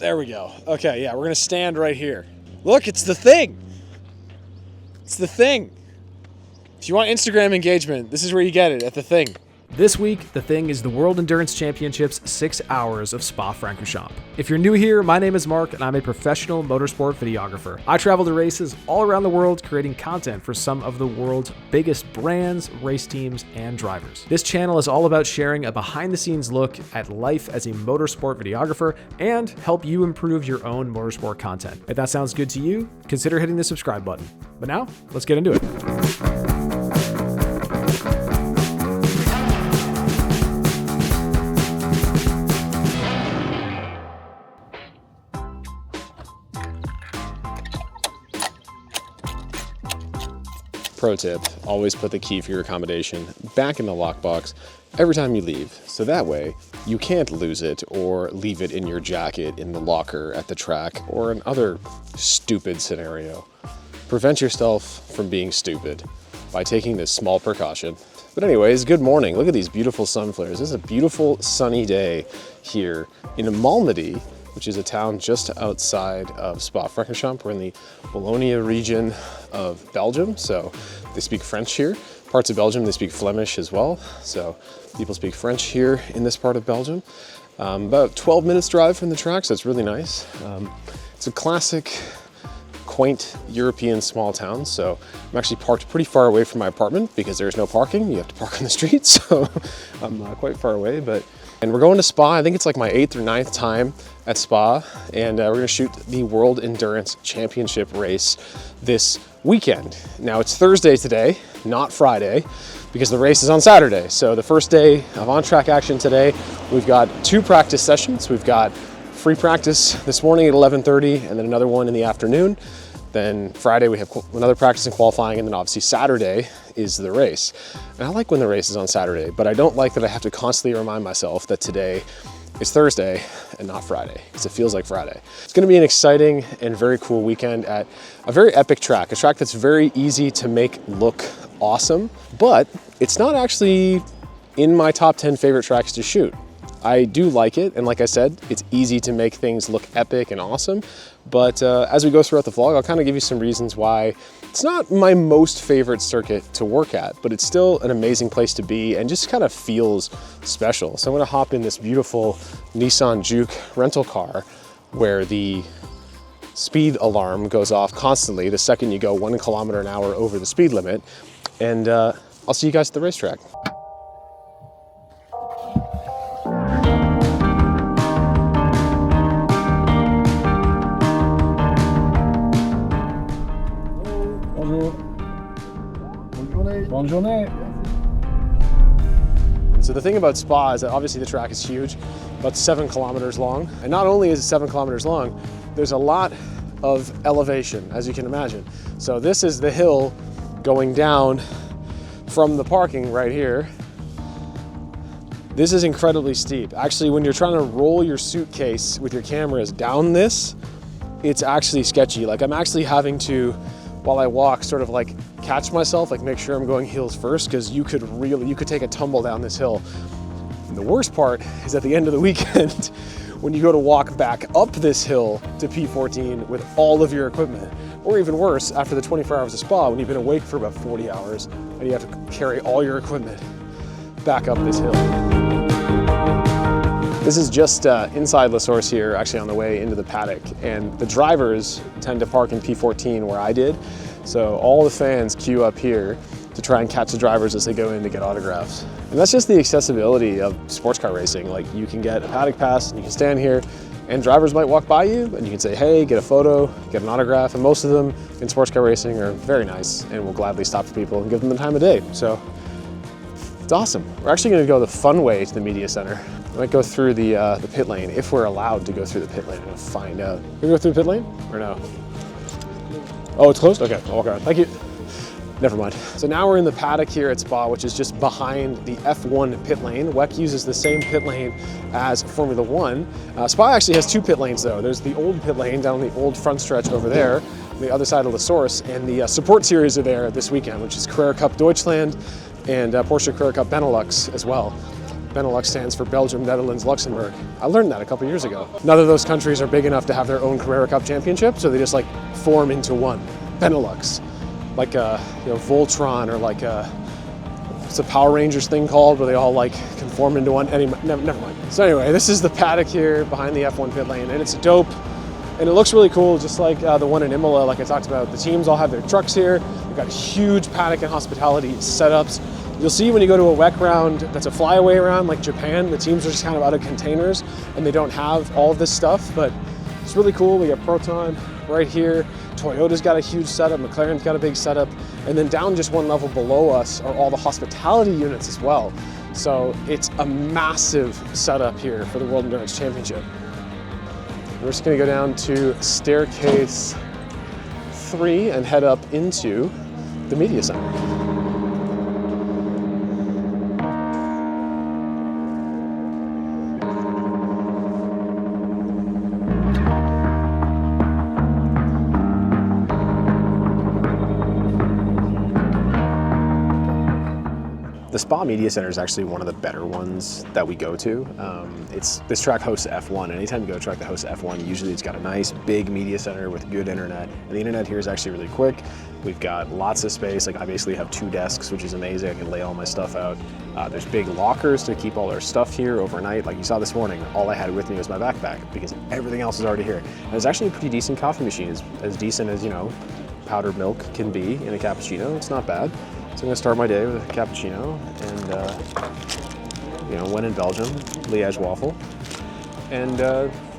There we go. Okay, yeah, we're gonna stand right here. Look, it's the thing. It's the thing. If you want Instagram engagement, this is where you get it, at the thing. This week, the thing is the World Endurance Championships 6 hours of Spa-Francorchamps. If you're new here, my name is Mark and I'm a professional motorsport videographer. I travel to races all around the world creating content for some of the world's biggest brands, race teams, and drivers. This channel is all about sharing a behind-the-scenes look at life as a motorsport videographer and help you improve your own motorsport content. If that sounds good to you, consider hitting the subscribe button. But now, let's get into it. Pro tip, always put the key for your accommodation back in the lockbox every time you leave. So that way you can't lose it or leave it in your jacket in the locker at the track or another stupid scenario. Prevent yourself from being stupid by taking this small precaution. But anyways, good morning. Look at these beautiful sun flares. This is a beautiful sunny day here in Malmedy, which is a town just outside of Spa-Francorchamps. We're in the Wallonia region of Belgium, so they speak French here. Parts of Belgium, they speak Flemish as well, so people speak French here in this part of Belgium. About 12 minutes drive from the track, so it's really nice. It's a classic, quaint European small town, so I'm actually parked pretty far away from my apartment because there's no parking. You have to park on the street, so I'm quite far away, and we're going to Spa. I think it's like my 8th or 9th time at Spa, and we're gonna shoot the World Endurance Championship race this weekend. Now it's Thursday today, not Friday, because the race is on Saturday. So the first day of on-track action today, we've got 2 practice sessions. We've got free practice this morning at 11:30, and then another one in the afternoon. Then Friday we have another practice and qualifying, and then obviously Saturday is the race. And I like when the race is on Saturday, but I don't like that I have to constantly remind myself that today is Thursday and not Friday, because it feels like Friday. It's gonna be an exciting and very cool weekend at a very epic track, a track that's very easy to make look awesome, but it's not actually in my top 10 favorite tracks to shoot. I do like it, and like I said, it's easy to make things look epic and awesome, but as we go throughout the vlog, I'll kind of give you some reasons why it's not my most favorite circuit to work at, but it's still an amazing place to be and just kind of feels special. So I'm gonna hop in this beautiful Nissan Juke rental car where the speed alarm goes off constantly the second you go 1 kilometer an hour over the speed limit, and I'll see you guys at the racetrack. Bonne journée. So the thing about Spa is that obviously the track is huge, about 7 kilometers long. And not only is it 7 kilometers long, there's a lot of elevation, as you can imagine. So this is the hill going down from the parking right here. This is incredibly steep. Actually, when you're trying to roll your suitcase with your cameras down this, it's actually sketchy. Like I'm actually having to, while I walk, sort of like catch myself, like make sure I'm going heels first, because you could take a tumble down this hill. And the worst part is at the end of the weekend, when you go to walk back up this hill to P14 with all of your equipment, or even worse, after the 24 hours of Spa, when you've been awake for about 40 hours and you have to carry all your equipment back up this hill. This is just inside La Source here, actually on the way into the paddock, and the drivers tend to park in P14 where I did. So all the fans queue up here to try and catch the drivers as they go in to get autographs. And that's just the accessibility of sports car racing. Like you can get a paddock pass and you can stand here and drivers might walk by you and you can say, hey, get a photo, get an autograph. And most of them in sports car racing are very nice and will gladly stop for people and give them the time of day. So it's awesome. We're actually gonna go the fun way to the media center. We might go through the pit lane, if we're allowed to go through the pit lane. I'm gonna find out. Can we go through the pit lane or no? Oh, it's closed? Okay, I'll walk around. Thank you. Never mind. So now we're in the paddock here at Spa, which is just behind the F1 pit lane. WEC uses the same pit lane as Formula One. Spa actually has 2 pit lanes though. There's the old pit lane down the old front stretch over there, on the other side of La Source, and the support series are there this weekend, which is Carrera Cup Deutschland and Porsche Carrera Cup Benelux as well. Benelux stands for Belgium, Netherlands, Luxembourg. I learned that a couple years ago. None of those countries are big enough to have their own Carrera Cup championship, so they just like form into one. Benelux. Like Voltron, or like what's the Power Rangers thing called, where they all like conform into one. Anyway, never mind. So anyway, this is the paddock here behind the F1 pit lane, and it's dope. And it looks really cool, just like the one in Imola, like I talked about. The teams all have their trucks here. They've got huge paddock and hospitality setups. You'll see when you go to a WEC round that's a flyaway round like Japan, the teams are just kind of out of containers and they don't have all of this stuff, but it's really cool. We got Proton right here. Toyota's got a huge setup, McLaren's got a big setup, and then down just one level below us are all the hospitality units as well. So it's a massive setup here for the World Endurance Championship. We're just gonna go down to staircase 3 and head up into the media center. The Spa Media Center is actually one of the better ones that we go to. This track hosts F1, and anytime you go to a track that hosts F1, usually it's got a nice big media center with good internet. And the internet here is actually really quick. We've got lots of space. Like I basically have 2 desks, which is amazing. I can lay all my stuff out. There's big lockers to keep all our stuff here overnight. Like you saw this morning, all I had with me was my backpack because everything else is already here. And there's actually a pretty decent coffee machine, as decent as, you know, powdered milk can be in a cappuccino. It's not bad. So I'm gonna start my day with a cappuccino and, you know, when in Belgium, Liège waffle, and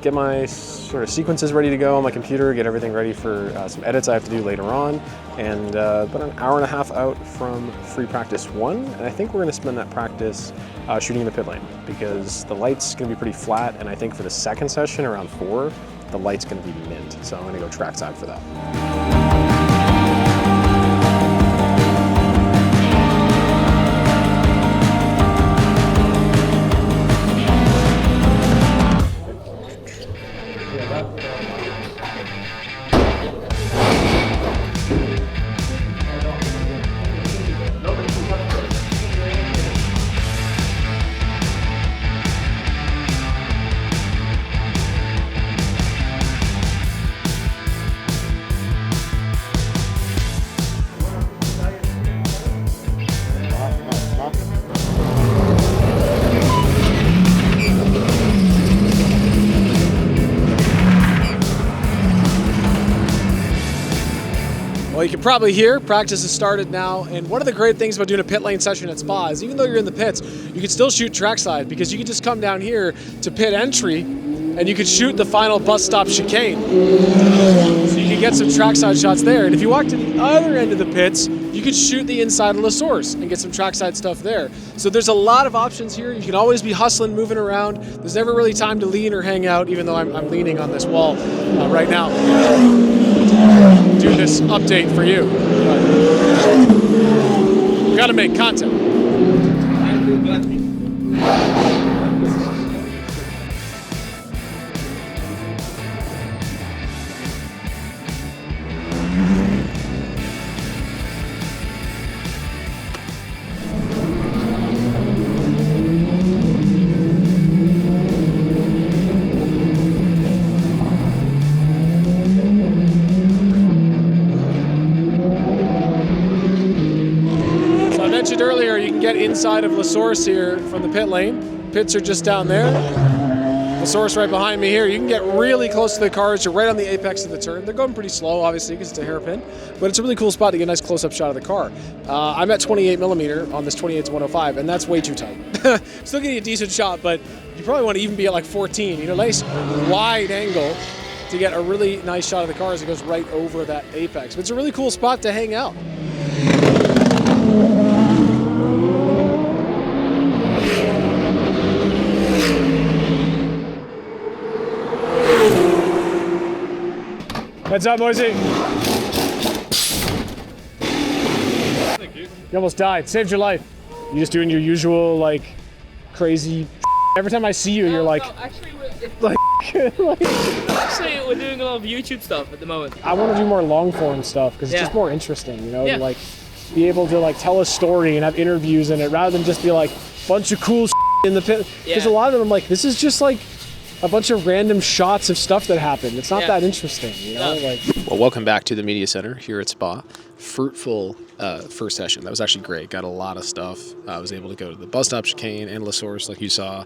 get my sort of sequences ready to go on my computer, get everything ready for some edits I have to do later on, and about an hour and a half out from free practice 1, and I think we're gonna spend that practice shooting in the pit lane because the light's gonna be pretty flat, and I think for the second session around 4, the light's gonna be mint, so I'm gonna go trackside for that. Well, you can probably hear practice has started now, and one of the great things about doing a pit lane session at Spa is even though you're in the pits, you can still shoot trackside because you can just come down here to pit entry and you could shoot the final bus stop chicane. So you can get some trackside shots there, and if you walk to the other end of the pits, you could shoot the inside of La Source and get some trackside stuff there. So there's a lot of options here. You can always be hustling, moving around. There's never really time to lean or hang out, even though I'm leaning on this wall right now. Do this update for you. But gotta make content. Earlier, you can get inside of La Source here from the pit lane. Pits are just down there. La Source right behind me here. You can get really close to the cars. You're right on the apex of the turn. They're going pretty slow, obviously, because it's a hairpin, but it's a really cool spot to get a nice close-up shot of the car. I'm at 28mm on this 28-105, and that's way too tight. Still getting a decent shot, but you probably want to even be at like 14. You know, nice wide angle to get a really nice shot of the car as it goes right over that apex. But it's a really cool spot to hang out. Heads up, Moisey. Thank you. You almost died. Saved your life. You just doing your usual, like, crazy. Every time I see you, you're like. No, actually, like, we're doing a lot of YouTube stuff at the moment. I want to do more long form stuff because it's just more interesting, you know? Yeah. Like, be able to, like, tell a story and have interviews in it rather than just be like, bunch of cool in the pit. Because a lot of them, I'm like, this is just like a bunch of random shots of stuff that happened. It's not that interesting, you know? Like. Well, welcome back to the media center here at Spa. Fruitful first session. That was actually great. Got a lot of stuff. I was able to go to the bus stop chicane and La Source, like you saw,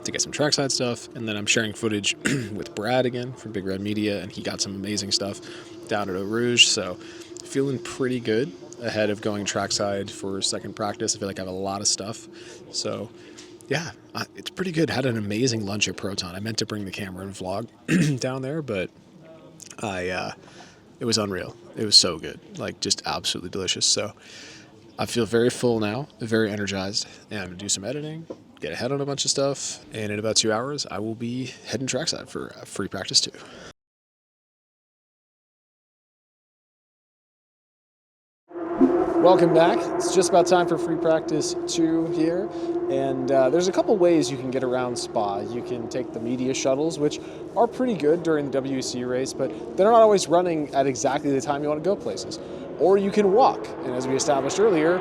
to get some trackside stuff. And then I'm sharing footage with Brad again from Big Red Media, and he got some amazing stuff down at Eau Rouge. So feeling pretty good ahead of going trackside for second practice. I feel like I have a lot of stuff. So yeah, it's pretty good. Had an amazing lunch at Proton. I meant to bring the camera and vlog down there, but it was unreal. It was so good, like just absolutely delicious. So I feel very full now, very energized, and I'm gonna do some editing, get ahead on a bunch of stuff, and in about 2 hours, I will be heading trackside for free practice 2. Welcome back. It's just about time for free practice 2 here. And there's a couple ways you can get around Spa. You can take the media shuttles, which are pretty good during the WEC race, but they're not always running at exactly the time you want to go places. Or you can walk. And as we established earlier,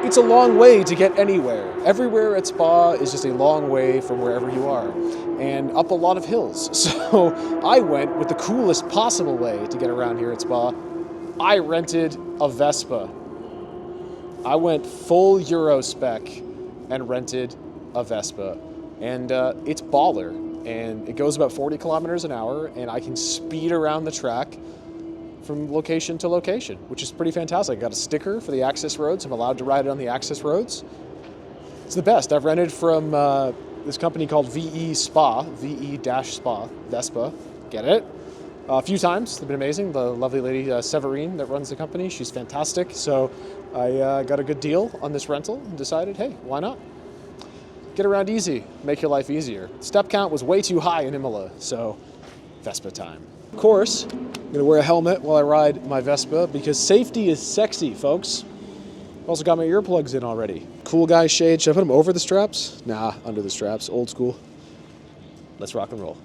it's a long way to get anywhere. Everywhere at Spa is just a long way from wherever you are, and up a lot of hills. So I went with the coolest possible way to get around here at Spa. I rented a Vespa. I went full Euro spec and rented a Vespa, and it's baller, and it goes about 40 kilometers an hour, and I can speed around the track from location to location, which is pretty fantastic. I got a sticker for the access roads. I'm allowed to ride it on the access roads. It's the best. I've rented from this company called VE Spa, VE-Spa, Vespa, get it? A few times. They've been amazing. The lovely lady, Severine, that runs the company, she's fantastic. So I got a good deal on this rental and decided, hey, why not? Get around easy, make your life easier. Step count was way too high in Imola, so Vespa time. Of course, I'm gonna wear a helmet while I ride my Vespa because safety is sexy, folks. Also got my earplugs in already. Cool guy shade. Should I put them over the straps? Nah, under the straps, old school. Let's rock and roll.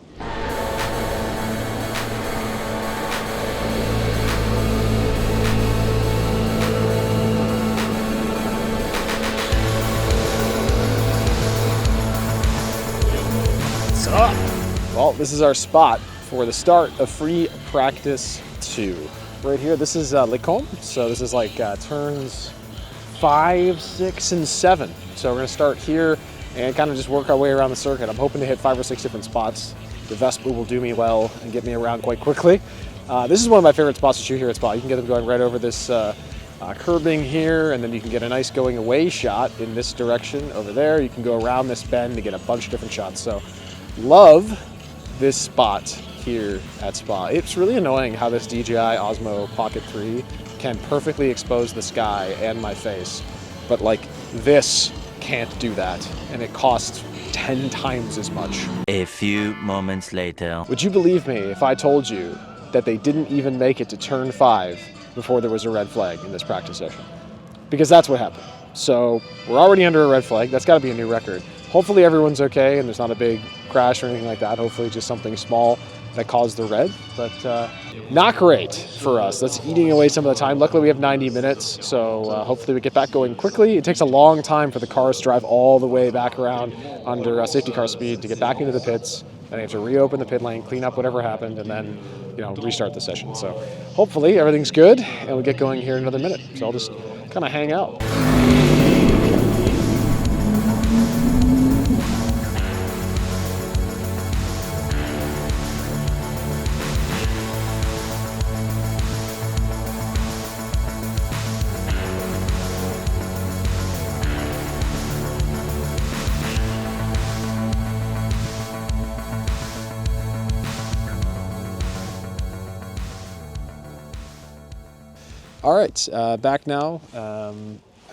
Well, this is our spot for the start of free practice 2. Right here, this is Les Combes, so this is like turns 5, 6, and 7. So we're gonna start here and kind of just work our way around the circuit. I'm hoping to hit 5 or 6 different spots. The Vespa will do me well and get me around quite quickly. This is one of my favorite spots to shoot here at Spa. You can get them going right over this curbing here, and then you can get a nice going away shot in this direction over there. You can go around this bend to get a bunch of different shots. So love this spot here at Spa. It's really annoying how this DJI Osmo Pocket 3 can perfectly expose the sky and my face, but like this can't do that, and it costs 10 times as much. A few moments later. Would you believe me if I told you that they didn't even make it to turn 5 before there was a red flag in this practice session? Because that's what happened. So we're already under a red flag. That's got to be a new record. Hopefully everyone's okay and there's not a big crash or anything like that. Hopefully just something small that caused the red, but not great for us. That's eating away some of the time. Luckily we have 90 minutes, so hopefully we get back going quickly. It takes a long time for the cars to drive all the way back around under safety car speed to get back into the pits. Then you have to reopen the pit lane, clean up whatever happened, and then restart the session. So hopefully everything's good and we get going here in another minute. So I'll just kind of hang out. All right, back now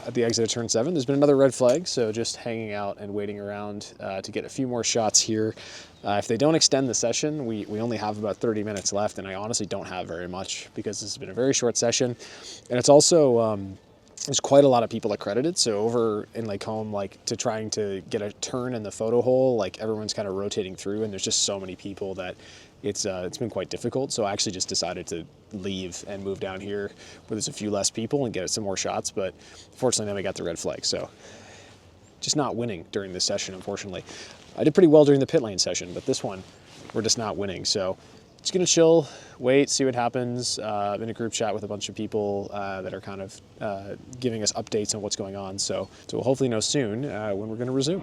at the exit of turn 7. There's been another red flag, so just hanging out and waiting around to get a few more shots here. If they don't extend the session, we only have about 30 minutes left, and I honestly don't have very much because this has been a very short session. And it's also, there's quite a lot of people accredited, so over in Lake Home, like to trying to get a turn in the photo hole, like everyone's kind of rotating through, and there's just so many people that it's been quite difficult. So I actually just decided to leave and move down here where there's a few less people and get some more shots, but fortunately then we got the red flag. So just not winning during this session, unfortunately. I did pretty well during the pit lane session, but this one, we're just not winning. So just gonna chill, wait, see what happens. I'm in a group chat with a bunch of people that are kind of giving us updates on what's going on. So we'll hopefully know soon when we're gonna resume.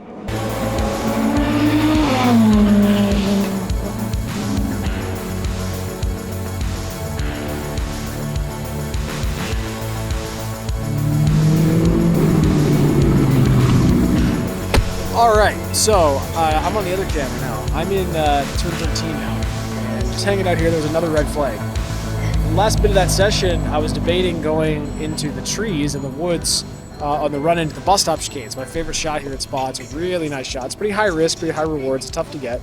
All right, so I'm on the other camera now. I'm in turn 13 now. Just hanging out here, there was another red flag. The last bit of that session, I was debating going into the trees in the woods on the run into the bus stop chicane. It's my favorite shot here at Spa. It's a really nice shot. It's pretty high risk, pretty high rewards. It's tough to get.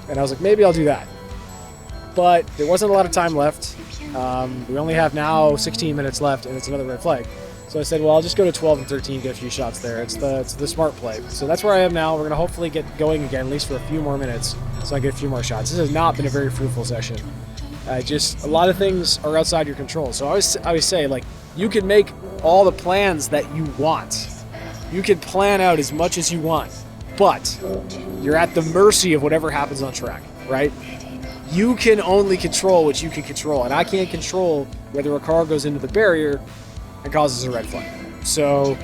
And I was like, maybe I'll do that. But there wasn't a lot of time left. We only have now 16 minutes left, and it's another red flag. So I said, well, I'll just go to 12 and 13, get a few shots there. It's the smart play. So that's where I am now. We're going to hopefully get going again, at least for a few more minutes, so I get a few more shots. This has not been a very fruitful session. Just a lot of things are outside your control. So I always say, like, you can make all the plans that you want. You can plan out as much as you want, but you're at the mercy of whatever happens on track, right? You can only control what you can control, and I can't control whether a car goes into the barrier and causes a red flag. So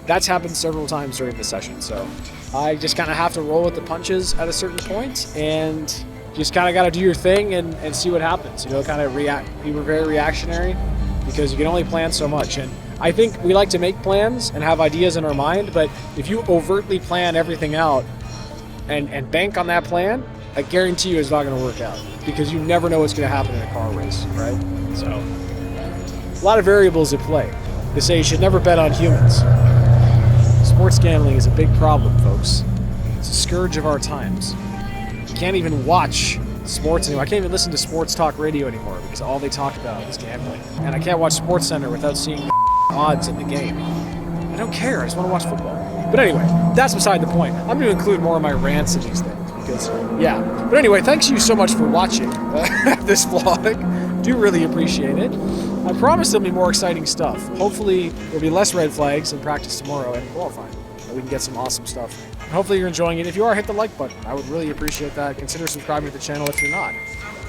that's happened several times during the session. So I just kind of have to roll with the punches at a certain point and just kind of got to do your thing and see what happens. You know, kind of react. We were very reactionary because you can only plan so much. And I think we like to make plans and have ideas in our mind, but if you overtly plan everything out and bank on that plan, I guarantee you it's not going to work out because you never know what's going to happen in a car race, right? So a lot of variables at play. They say you should never bet on humans. Sports gambling is a big problem, folks. It's a scourge of our times. You can't even watch sports anymore. I can't even listen to sports talk radio anymore because all they talk about is gambling. And I can't watch SportsCenter without seeing the odds in the game. I don't care. I just want to watch football. But anyway, that's beside the point. I'm going to include more of my rants in these things because, yeah. But anyway, thanks you so much for watching this vlog. Do really appreciate it. I promise there'll be more exciting stuff. Hopefully there'll be less red flags in practice tomorrow and qualifying. We can get some awesome stuff. And hopefully you're enjoying it. If you are, hit the like button. I would really appreciate that. Consider subscribing to the channel if you're not.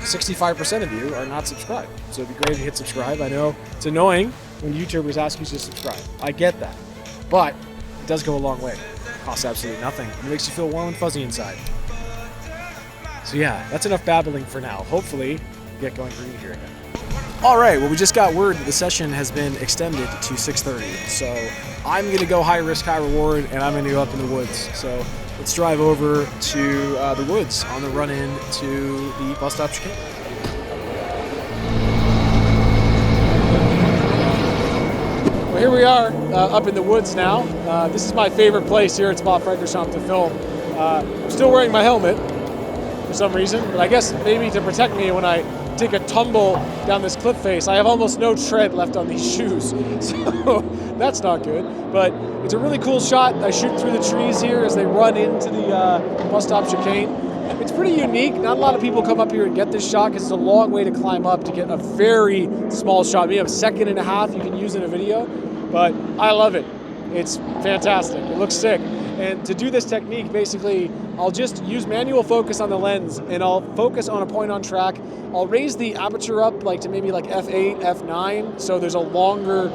65% of you are not subscribed. So it'd be great if you hit subscribe. I know it's annoying when YouTubers ask you to subscribe. I get that. But it does go a long way. It costs absolutely nothing. It makes you feel warm and fuzzy inside. So yeah, that's enough babbling for now. Hopefully we get going green here again. All right, well, we just got word that the session has been extended to 6:30. So I'm going to go high risk, high reward, and I'm going to go up in the woods. So let's drive over to the woods on the run in to the bus stop chicane. Well, here we are up in the woods now. This is my favorite place here at Spa-Francorchamps to film. I'm still wearing my helmet for some reason, but I guess maybe to protect me when I take a tumble down this cliff face. I have almost no tread left on these shoes, so that's not good. But it's a really cool shot. I shoot through the trees here as they run into the bus stop chicane. It's pretty unique. Not a lot of people come up here and get this shot because it's a long way to climb up to get a very small shot. Maybe a second and a half you can use in a video, but I love it. It's fantastic. It looks sick. And to do this technique, basically, I'll just use manual focus on the lens and I'll focus on a point on track. I'll raise the aperture up like to maybe like f8, f9, so there's a longer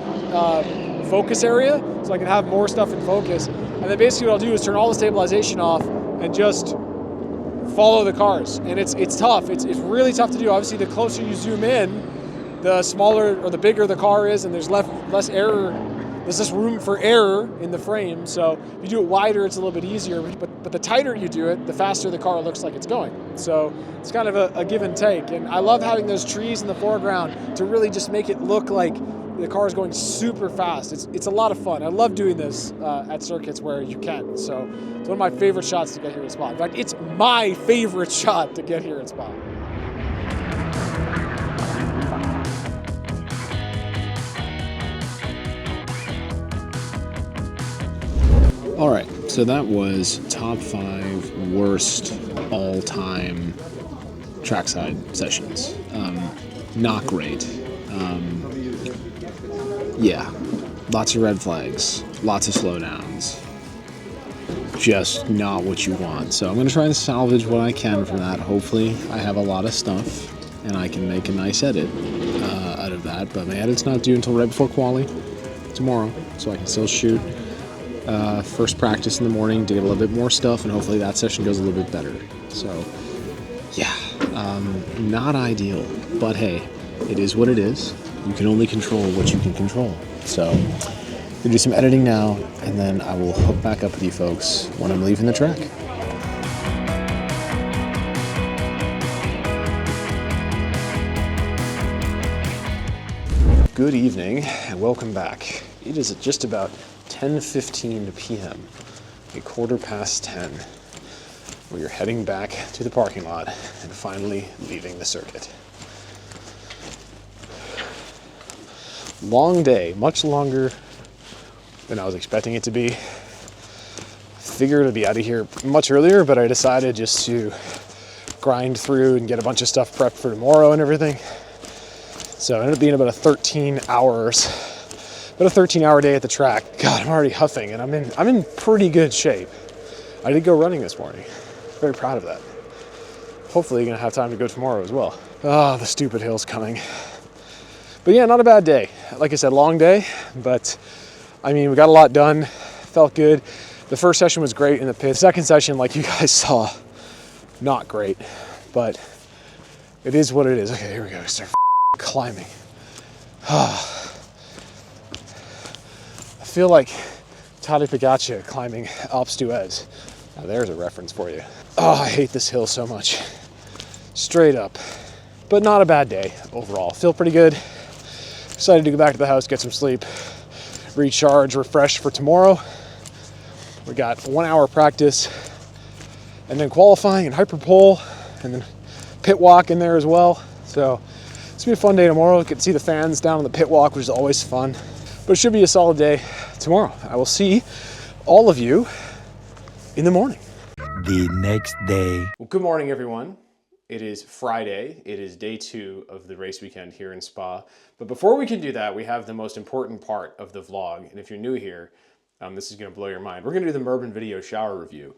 focus area, so I can have more stuff in focus. And then basically what I'll do is turn all the stabilization off and just follow the cars. And it's tough. It's really tough to do. Obviously, the closer you zoom in, the smaller or the bigger the car is, and there's less error. There's just room for error in the frame, so if you do it wider, it's a little bit easier, but the tighter you do it, the faster the car looks like it's going. So it's kind of a give and take, and I love having those trees in the foreground to really just make it look like the car is going super fast. It's a lot of fun. I love doing this at circuits where you can, so it's one of my favorite shots to get here at Spa. In fact, it's my favorite shot to get here at Spa. All right, so that was top 5 worst all-time trackside sessions. Not great. Yeah, lots of red flags, lots of slowdowns. just not what you want. So I'm going to try and salvage what I can from that. Hopefully I have a lot of stuff and I can make a nice edit out of that. But my edit's not due until right before quali tomorrow, so I can still shoot first practice in the morning to get a little bit more stuff, and hopefully that session goes a little bit better. So yeah, not ideal, but hey, it is what it is. You can only control what you can control. So I'm gonna do some editing now, and then I will hook back up with you folks when I'm leaving the track. Good evening and welcome back. It is just about 10:15 p.m., a 10:15. We are heading back to the parking lot and finally leaving the circuit. Long day, much longer than I was expecting it to be. Figured I'd be out of here much earlier, but I decided just to grind through and get a bunch of stuff prepped for tomorrow and everything. So it ended up being about a 13 hour day at the track. God, I'm already huffing and I'm in pretty good shape. I did go running this morning. Very proud of that. Hopefully gonna have time to go tomorrow as well. Ah, the stupid hill's coming. But yeah, not a bad day. Like I said, long day, but I mean, we got a lot done. Felt good. The first session was great in the pit. Second session, like you guys saw, not great, but it is what it is. Okay, here we go. Start climbing. I feel like Tadej Pogacar climbing Alpes d'Huez. Now there's a reference for you. Oh, I hate this hill so much. Straight up. But not a bad day overall. Feel pretty good. Excited to go back to the house, get some sleep, recharge, refresh for tomorrow. We got 1 hour practice and then qualifying and hyperpole and then pit walk in there as well. So it's gonna be a fun day tomorrow. You can see the fans down on the pit walk, which is always fun. But it should be a solid day tomorrow. I will see all of you in the morning. The next day. Well, good morning, everyone. It is Friday. It is day 2 of the race weekend here in Spa. But before we can do that, we have the most important part of the vlog. And if you're new here, this is gonna blow your mind. We're gonna do the Merben Video shower review.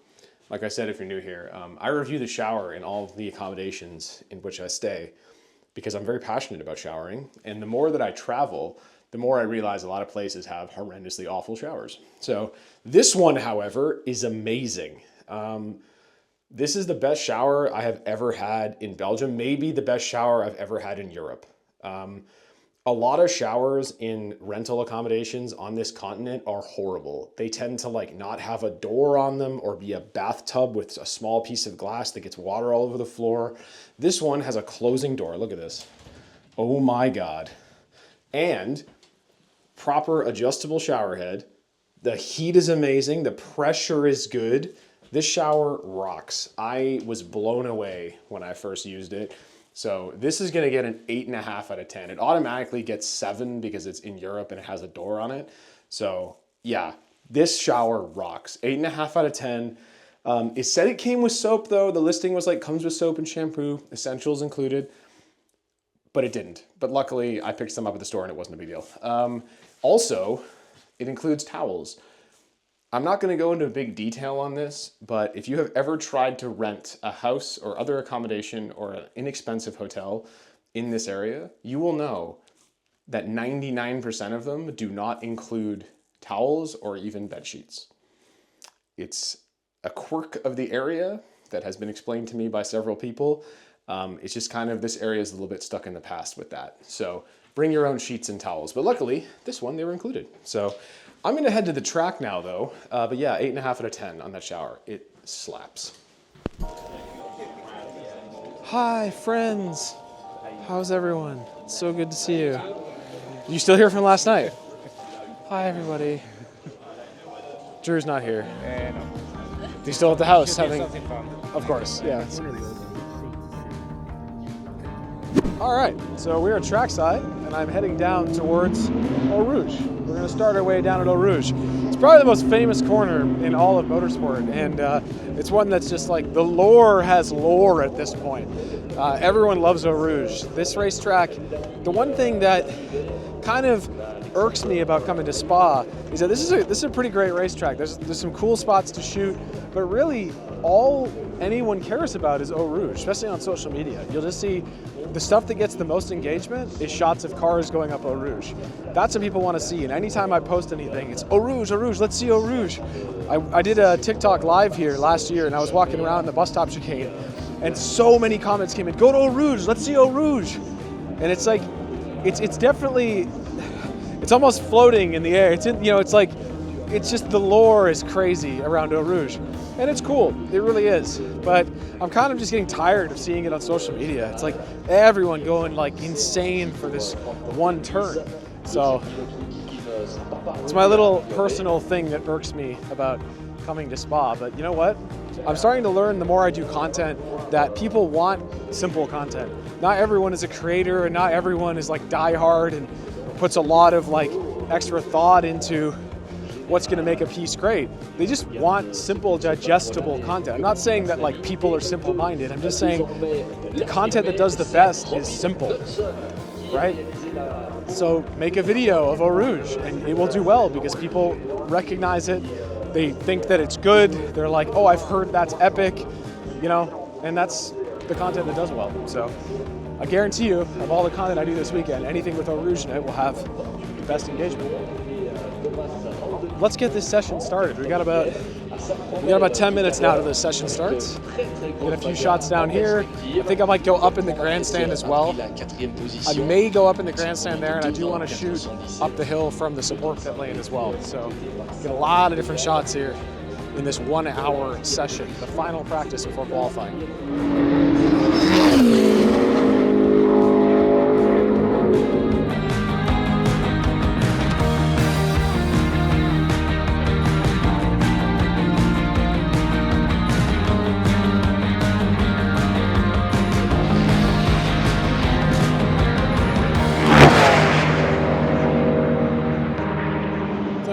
Like I said, if you're new here, I review the shower in all of the accommodations in which I stay because I'm very passionate about showering. And the more that I travel, the more I realize a lot of places have horrendously awful showers. So this one, however, is amazing. This is the best shower I have ever had in Belgium, maybe the best shower I've ever had in Europe. A lot of showers in rental accommodations on this continent are horrible. They tend to like not have a door on them or be a bathtub with a small piece of glass that gets water all over the floor. This one has a closing door. Look at this. Oh my God. And proper adjustable shower head. The heat is amazing. The pressure is good. This shower rocks. I was blown away when I first used it. So this is gonna get an 8.5 out of 10. It automatically gets 7 because it's in Europe and it has a door on it. So yeah, this shower rocks. 8.5 out of 10. It said it came with soap though. The listing was like, comes with soap and shampoo, essentials included, but it didn't. But luckily I picked some up at the store and it wasn't a big deal. Also, it includes towels. I'm not going to go into big detail on this, but if you have ever tried to rent a house or other accommodation or an inexpensive hotel in this area, you will know that 99% of them do not include towels or even bed sheets. It's a quirk of the area that has been explained to me by several people. It's just kind of, this area is a little bit stuck in the past with that. So bring your own sheets and towels. But luckily, this one, they were included. So I'm gonna head to the track now though. But yeah, 8.5 out of 10 on that shower. It slaps. Hi, friends. How's everyone? It's so good to see you. You still here from last night? Hi, everybody. Drew's not here. No. He's still at the house having, Something fun. of course, yeah. All right, so we're at trackside and I'm heading down towards Eau Rouge. We're gonna start our way down at Eau Rouge. It's probably the most famous corner in all of motorsport, and it's one that's just like, the lore has lore at this point. Everyone loves Eau Rouge. This racetrack, the one thing that kind of irks me about coming to Spa is that this is a pretty great racetrack. There's some cool spots to shoot, but really all anyone cares about is Eau Rouge, especially on social media. You'll just see the stuff that gets the most engagement is shots of cars going up Eau Rouge. That's what people want to see, and anytime I post anything, it's Eau Rouge, let's see Eau Rouge. I did a TikTok live here last year, and I was walking around the bus stop chicane, and so many comments came in, go to Eau Rouge, let's see Eau Rouge. And it's like, it's definitely, it's almost floating in the air. It's just the lore is crazy around Eau Rouge. And it's cool, it really is. But I'm kind of just getting tired of seeing it on social media. It's like everyone going like insane for this one turn. So it's my little personal thing that irks me about coming to Spa. But you know what? I'm starting to learn the more I do content that people want simple content. Not everyone is a creator and not everyone is like die hard and puts a lot of like extra thought into what's going to make a piece great. They just want simple, digestible content. I'm not saying that like people are simple-minded. I'm just saying the content that does the best is simple, right? So make a video of Eau Rouge and it will do well because people recognize it. They think that it's good. They're like, oh, I've heard that's epic, you know, and that's the content that does well. So I guarantee you, of all the content I do this weekend, anything with Eau Rouge in it will have the best engagement. Let's get this session started. We got about 10 minutes now till this session starts. Get a few shots down here. I think I might go up in the grandstand as well. I may go up in the grandstand there, and I do want to shoot up the hill from the support pit lane as well. So get a lot of different shots here in this 1 hour session, the final practice before qualifying.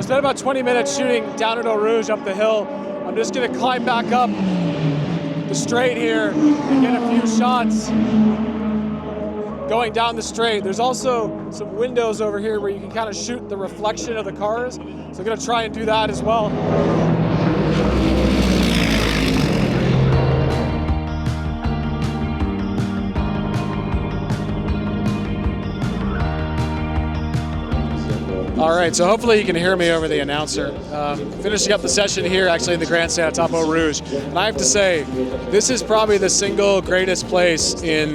Spent about 20 minutes shooting down at Eau Rouge up the hill. I'm just gonna climb back up the straight here and get a few shots going down the straight. There's also some windows over here where you can kind of shoot the reflection of the cars. So I'm gonna try and do that as well. All right, so hopefully you can hear me over the announcer. Finishing up the session here, actually in the grandstand at top Eau Rouge. And I have to say, this is probably the single greatest place in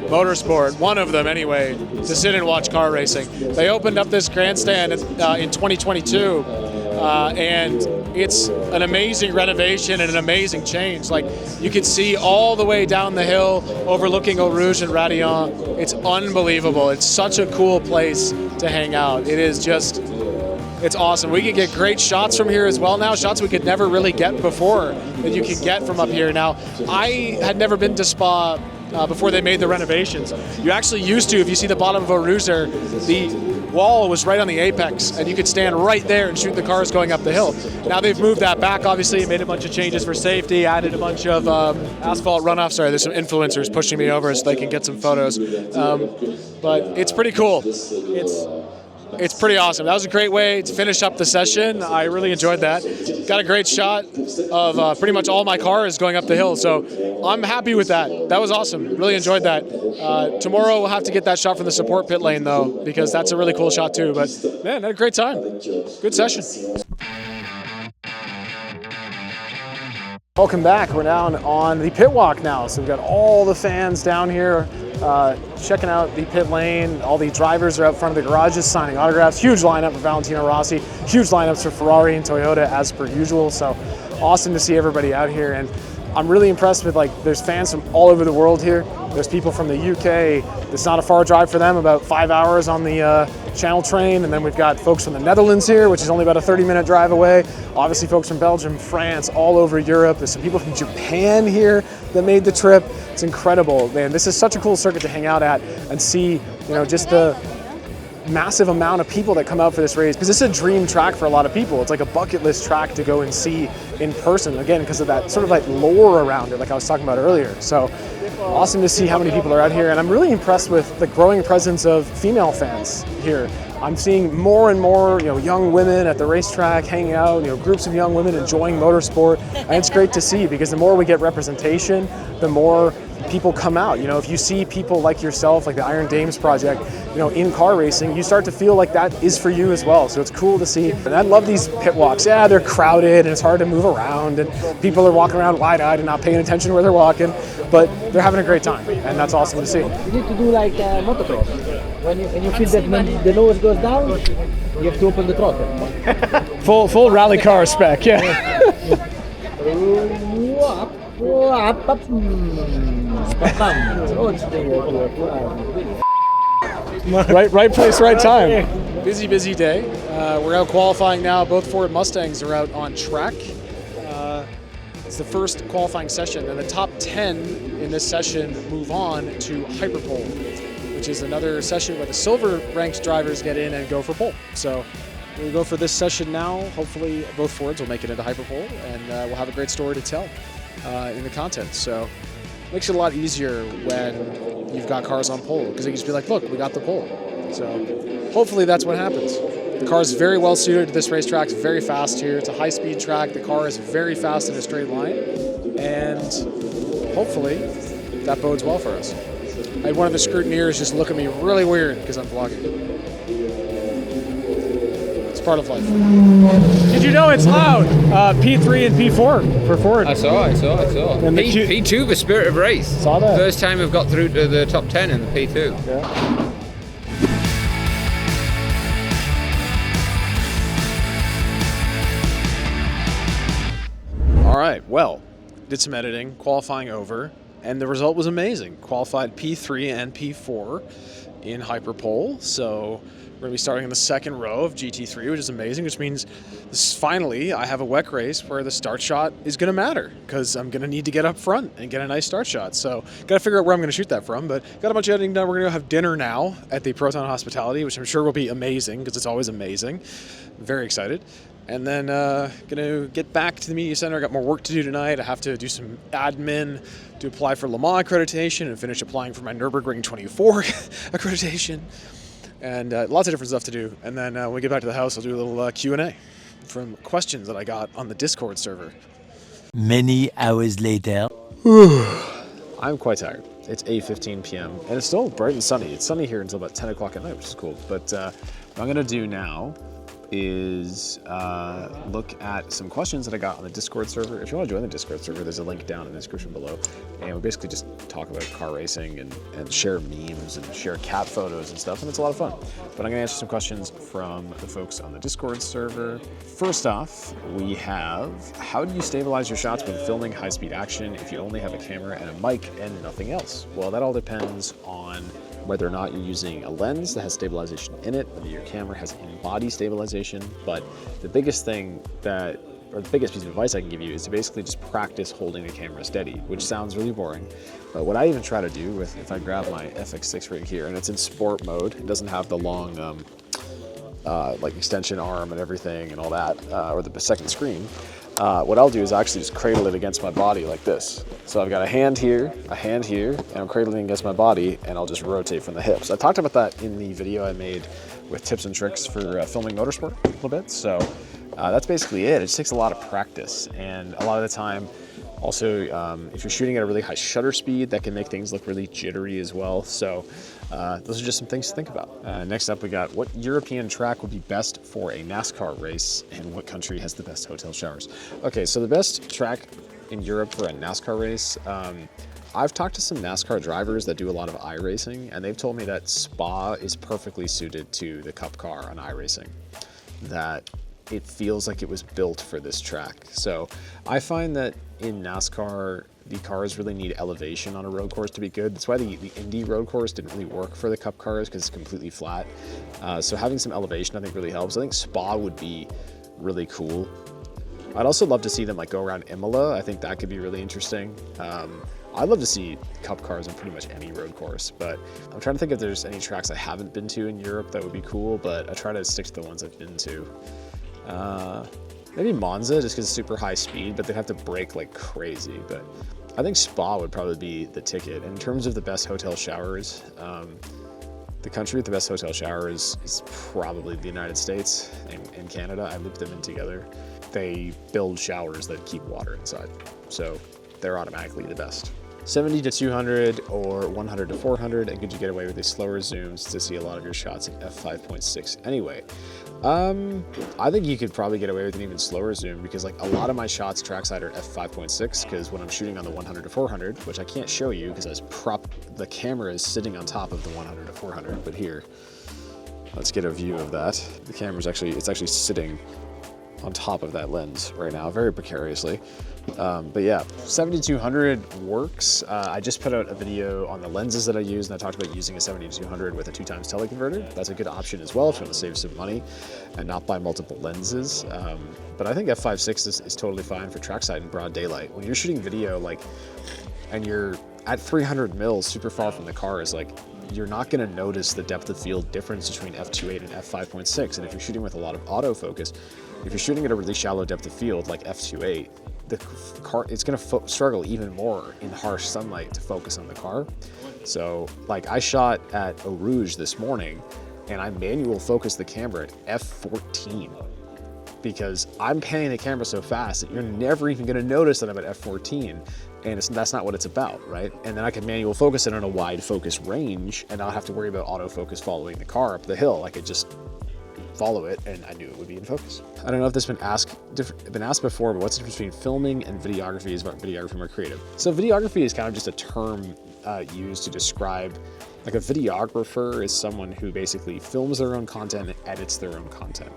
motorsport, one of them anyway, to sit and watch car racing. They opened up this grandstand in 2022, and it's an amazing renovation and an amazing change. Like, you can see all the way down the hill overlooking Eau Rouge and Radillon. It's unbelievable. It's such a cool place to hang out. It is just, it's awesome. We can get great shots from here as well now, shots we could never really get before that you can get from up here. Now, I had never been to Spa before they made the renovations. You actually used to, if you see the bottom of Eau Rouge there, the wall was right on the apex and you could stand right there and shoot the cars going up the hill. Now they've moved that back, obviously, made a bunch of changes for safety, added a bunch of asphalt runoff. Sorry, there's some influencers pushing me over so they can get some photos. But it's pretty cool. It's pretty awesome. That was a great way to finish up the session. I really enjoyed that. Got a great shot of pretty much all my cars going up the hill, so I'm happy with that. That was awesome. Really enjoyed that. Tomorrow we'll have to get that shot from the support pit lane, though, because that's a really cool shot, too. But, man, had a great time. Good session. Welcome back. We're down on the pit walk now, so we've got all the fans down here checking out the pit lane. All the drivers are out front of the garages signing autographs. Huge lineup for Valentino Rossi. Huge lineups for Ferrari and Toyota as per usual. So awesome to see everybody out here. And I'm really impressed with, like, there's fans from all over the world here. There's people from the UK. It's not a far drive for them, about 5 hours on the Channel train. And then we've got folks from the Netherlands here, which is only about a 30-minute drive away. Obviously folks from Belgium, France, all over Europe. There's some people from Japan here that made the trip. It's incredible, man. This is such a cool circuit to hang out at and see, you know, just the massive amount of people that come out for this race, because this is a dream track for a lot of people. It's like a bucket list track to go and see in person, again, because of that sort of like lore around it, like I was talking about earlier. So awesome to see how many people are out here, and I'm really impressed with the growing presence of female fans here. I'm seeing more and more, young women at the racetrack hanging out, groups of young women enjoying motorsport, and it's great to see because the more we get representation, the more people come out. If you see people like yourself, like the Iron Dames project, in car racing, you start to feel like that is for you as well. So it's cool to see. And I love these pit walks. Yeah, they're crowded and it's hard to move around and people are walking around wide-eyed and not paying attention where they're walking, but they're having a great time and that's awesome to see. You need to do like motocross. When you feel that the nose goes down, you have to open the throttle. Full rally car spec, yeah. Right place, right time. Busy day. We're out qualifying now. Both Ford Mustangs are out on track. It's the first qualifying session, and the top 10 in this session move on to Hyperpole, which is another session where the silver ranked drivers get in and go for pole. So we go for this session now. Hopefully both Fords will make it into Hyperpole, and we'll have a great story to tell in the content. So it makes it a lot easier when you've got cars on pole, because you can just be like, look, we got the pole. So hopefully that's what happens. The car is very well suited to this racetrack. It's very fast here. It's a high-speed track. The car is very fast in a straight line, and hopefully that bodes well for us. I had one of the scrutineers just look at me really weird because I'm vlogging. It's part of life. Did you know it's loud? P3 and P4 for Ford. I saw. And P2, the spirit of race. Saw that. First time we've got through to the top 10 in the P2. Yeah. All right, well, did some editing, qualifying over, and the result was amazing. Qualified P3 and P4 in Hyperpole, so we're going to be starting in the second row of GT3, which is amazing, which means finally I have a WEC race where the start shot is going to matter, because I'm going to need to get up front and get a nice start shot. So got to figure out where I'm going to shoot that from, but got a bunch of editing done. We're going to have dinner now at the Proton Hospitality, which I'm sure will be amazing, because it's always amazing. Very excited. And then gonna get back to the media center. I got more work to do tonight. I have to do some admin to apply for Le Mans accreditation and finish applying for my Nürburgring 24 accreditation, and lots of different stuff to do. And then when we get back to the house, I'll do a little Q&A from questions that I got on the Discord server. Many hours later. I'm quite tired. It's 8:15 p.m. and it's still bright and sunny. It's sunny here until about 10 o'clock at night, which is cool. But what I'm gonna do now is look at some questions that I got on the Discord server. If you want to join the Discord server, there's a link down in the description below. And we basically just talk about car racing and share memes and share cat photos and stuff, and it's a lot of fun. But I'm going to answer some questions from the folks on the Discord server. First off, we have, how do you stabilize your shots when filming high-speed action if you only have a camera and a mic and nothing else? Well, that all depends on whether or not you're using a lens that has stabilization in it, whether your camera has in-body stabilization. But the biggest thing the biggest piece of advice I can give you is to basically just practice holding the camera steady, which sounds really boring. But what I even try to do with, if I grab my FX6 rig here, and it's in sport mode, it doesn't have the long like extension arm and everything and all that, or the second screen. What I'll do is actually just cradle it against my body like this. So I've got a hand here, and I'm cradling against my body, and I'll just rotate from the hips. I talked about that in the video I made with tips and tricks for filming Motorsport a little bit. So that's basically it. It just takes a lot of practice, and a lot of the time, also, if you're shooting at a really high shutter speed, that can make things look really jittery as well. So those are just some things to think about. Next up, we got, what European track would be best for a NASCAR race, and what country has the best hotel showers? Okay, so the best track in Europe for a NASCAR race, I've talked to some NASCAR drivers that do a lot of iRacing, and they've told me that Spa is perfectly suited to the Cup car on iRacing. That it feels like it was built for this track. So I find that in NASCAR, the cars really need elevation on a road course to be good. That's why the Indy road course didn't really work for the Cup cars, because it's completely flat. So having some elevation, I think, really helps. I think Spa would be really cool. I'd also love to see them like go around Imola. I think that could be really interesting. I'd love to see Cup cars on pretty much any road course, but I'm trying to think if there's any tracks I haven't been to in Europe that would be cool, but I try to stick to the ones I've been to. Maybe Monza, just because it's super high speed, but they'd have to brake like crazy. But I think Spa would probably be the ticket. In terms of the best hotel showers, the country with the best hotel showers is probably the United States and Canada. I loop them in together. They build showers that keep water inside, so they're automatically the best. 70 to 200 or 100 to 400, and could you get away with these slower zooms to see a lot of your shots at f5.6 anyway? I think you could probably get away with an even slower zoom, because like a lot of my shots trackside are f5.6, because when I'm shooting on the 100 to 400, which I can't show you because the camera is sitting on top of the 100 to 400, but here, let's get a view of that. The camera's actually sitting on top of that lens right now, very precariously. But yeah, 7200 works. I just put out a video on the lenses that I use, and I talked about using a 7200 with a 2x teleconverter. That's a good option as well if you want to save some money and not buy multiple lenses. But I think f5.6 is totally fine for trackside in broad daylight. When you're shooting video, like, and you're at 300 mils super far from the cars, like, you're not going to notice the depth of field difference between f2.8 and f5.6. And if you're shooting with a lot of autofocus, if you're shooting at a really shallow depth of field like f2.8, the car, it's going to struggle even more in harsh sunlight to focus on the car. So like I shot at Eau Rouge this morning, and I manual focused the camera at f14, because I'm panning the camera so fast that you're never even going to notice that I'm at f14, and that's not what it's about, right? And then I can manual focus it on a wide focus range, and I'll have to worry about autofocus following the car up the hill. I could just follow it, and I knew it would be in focus. I don't know if this has been asked before, but what's the difference between filming and videography? Is videography more creative? So videography is kind of just a term used to describe, like, a videographer is someone who basically films their own content and edits their own content.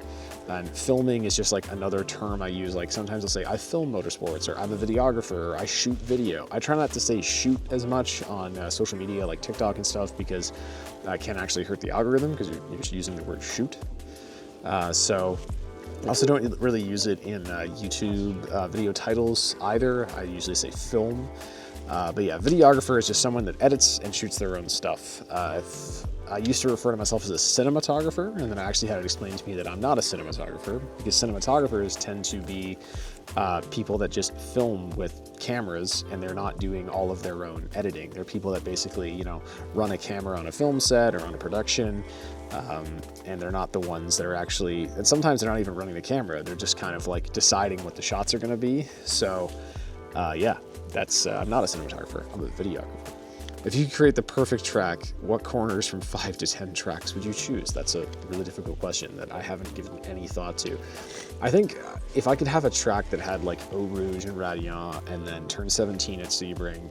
And filming is just like another term I use. Like sometimes I'll say I film motorsports, or I'm a videographer, or I shoot video. I try not to say shoot as much on social media like TikTok and stuff, because that can actually hurt the algorithm, because you're just using the word shoot. So I also don't really use it in YouTube video titles either. I usually say film. But yeah, videographer is just someone that edits and shoots their own stuff. I used to refer to myself as a cinematographer, and then I actually had it explained to me that I'm not a cinematographer, because cinematographers tend to be people that just film with cameras, and they're not doing all of their own editing. They're people that basically, you know, run a camera on a film set or on a production, and they're not the ones that are actually, and sometimes they're not even running the camera. They're just kind of like deciding what the shots are going to be. So yeah, that's, I'm not a cinematographer, I'm a videographer. If you could create the perfect track, what corners from 5 to 10 tracks would you choose? That's a really difficult question that I haven't given any thought to. I think if I could have a track that had like Eau Rouge and Radiant, and then turn 17 at Sebring,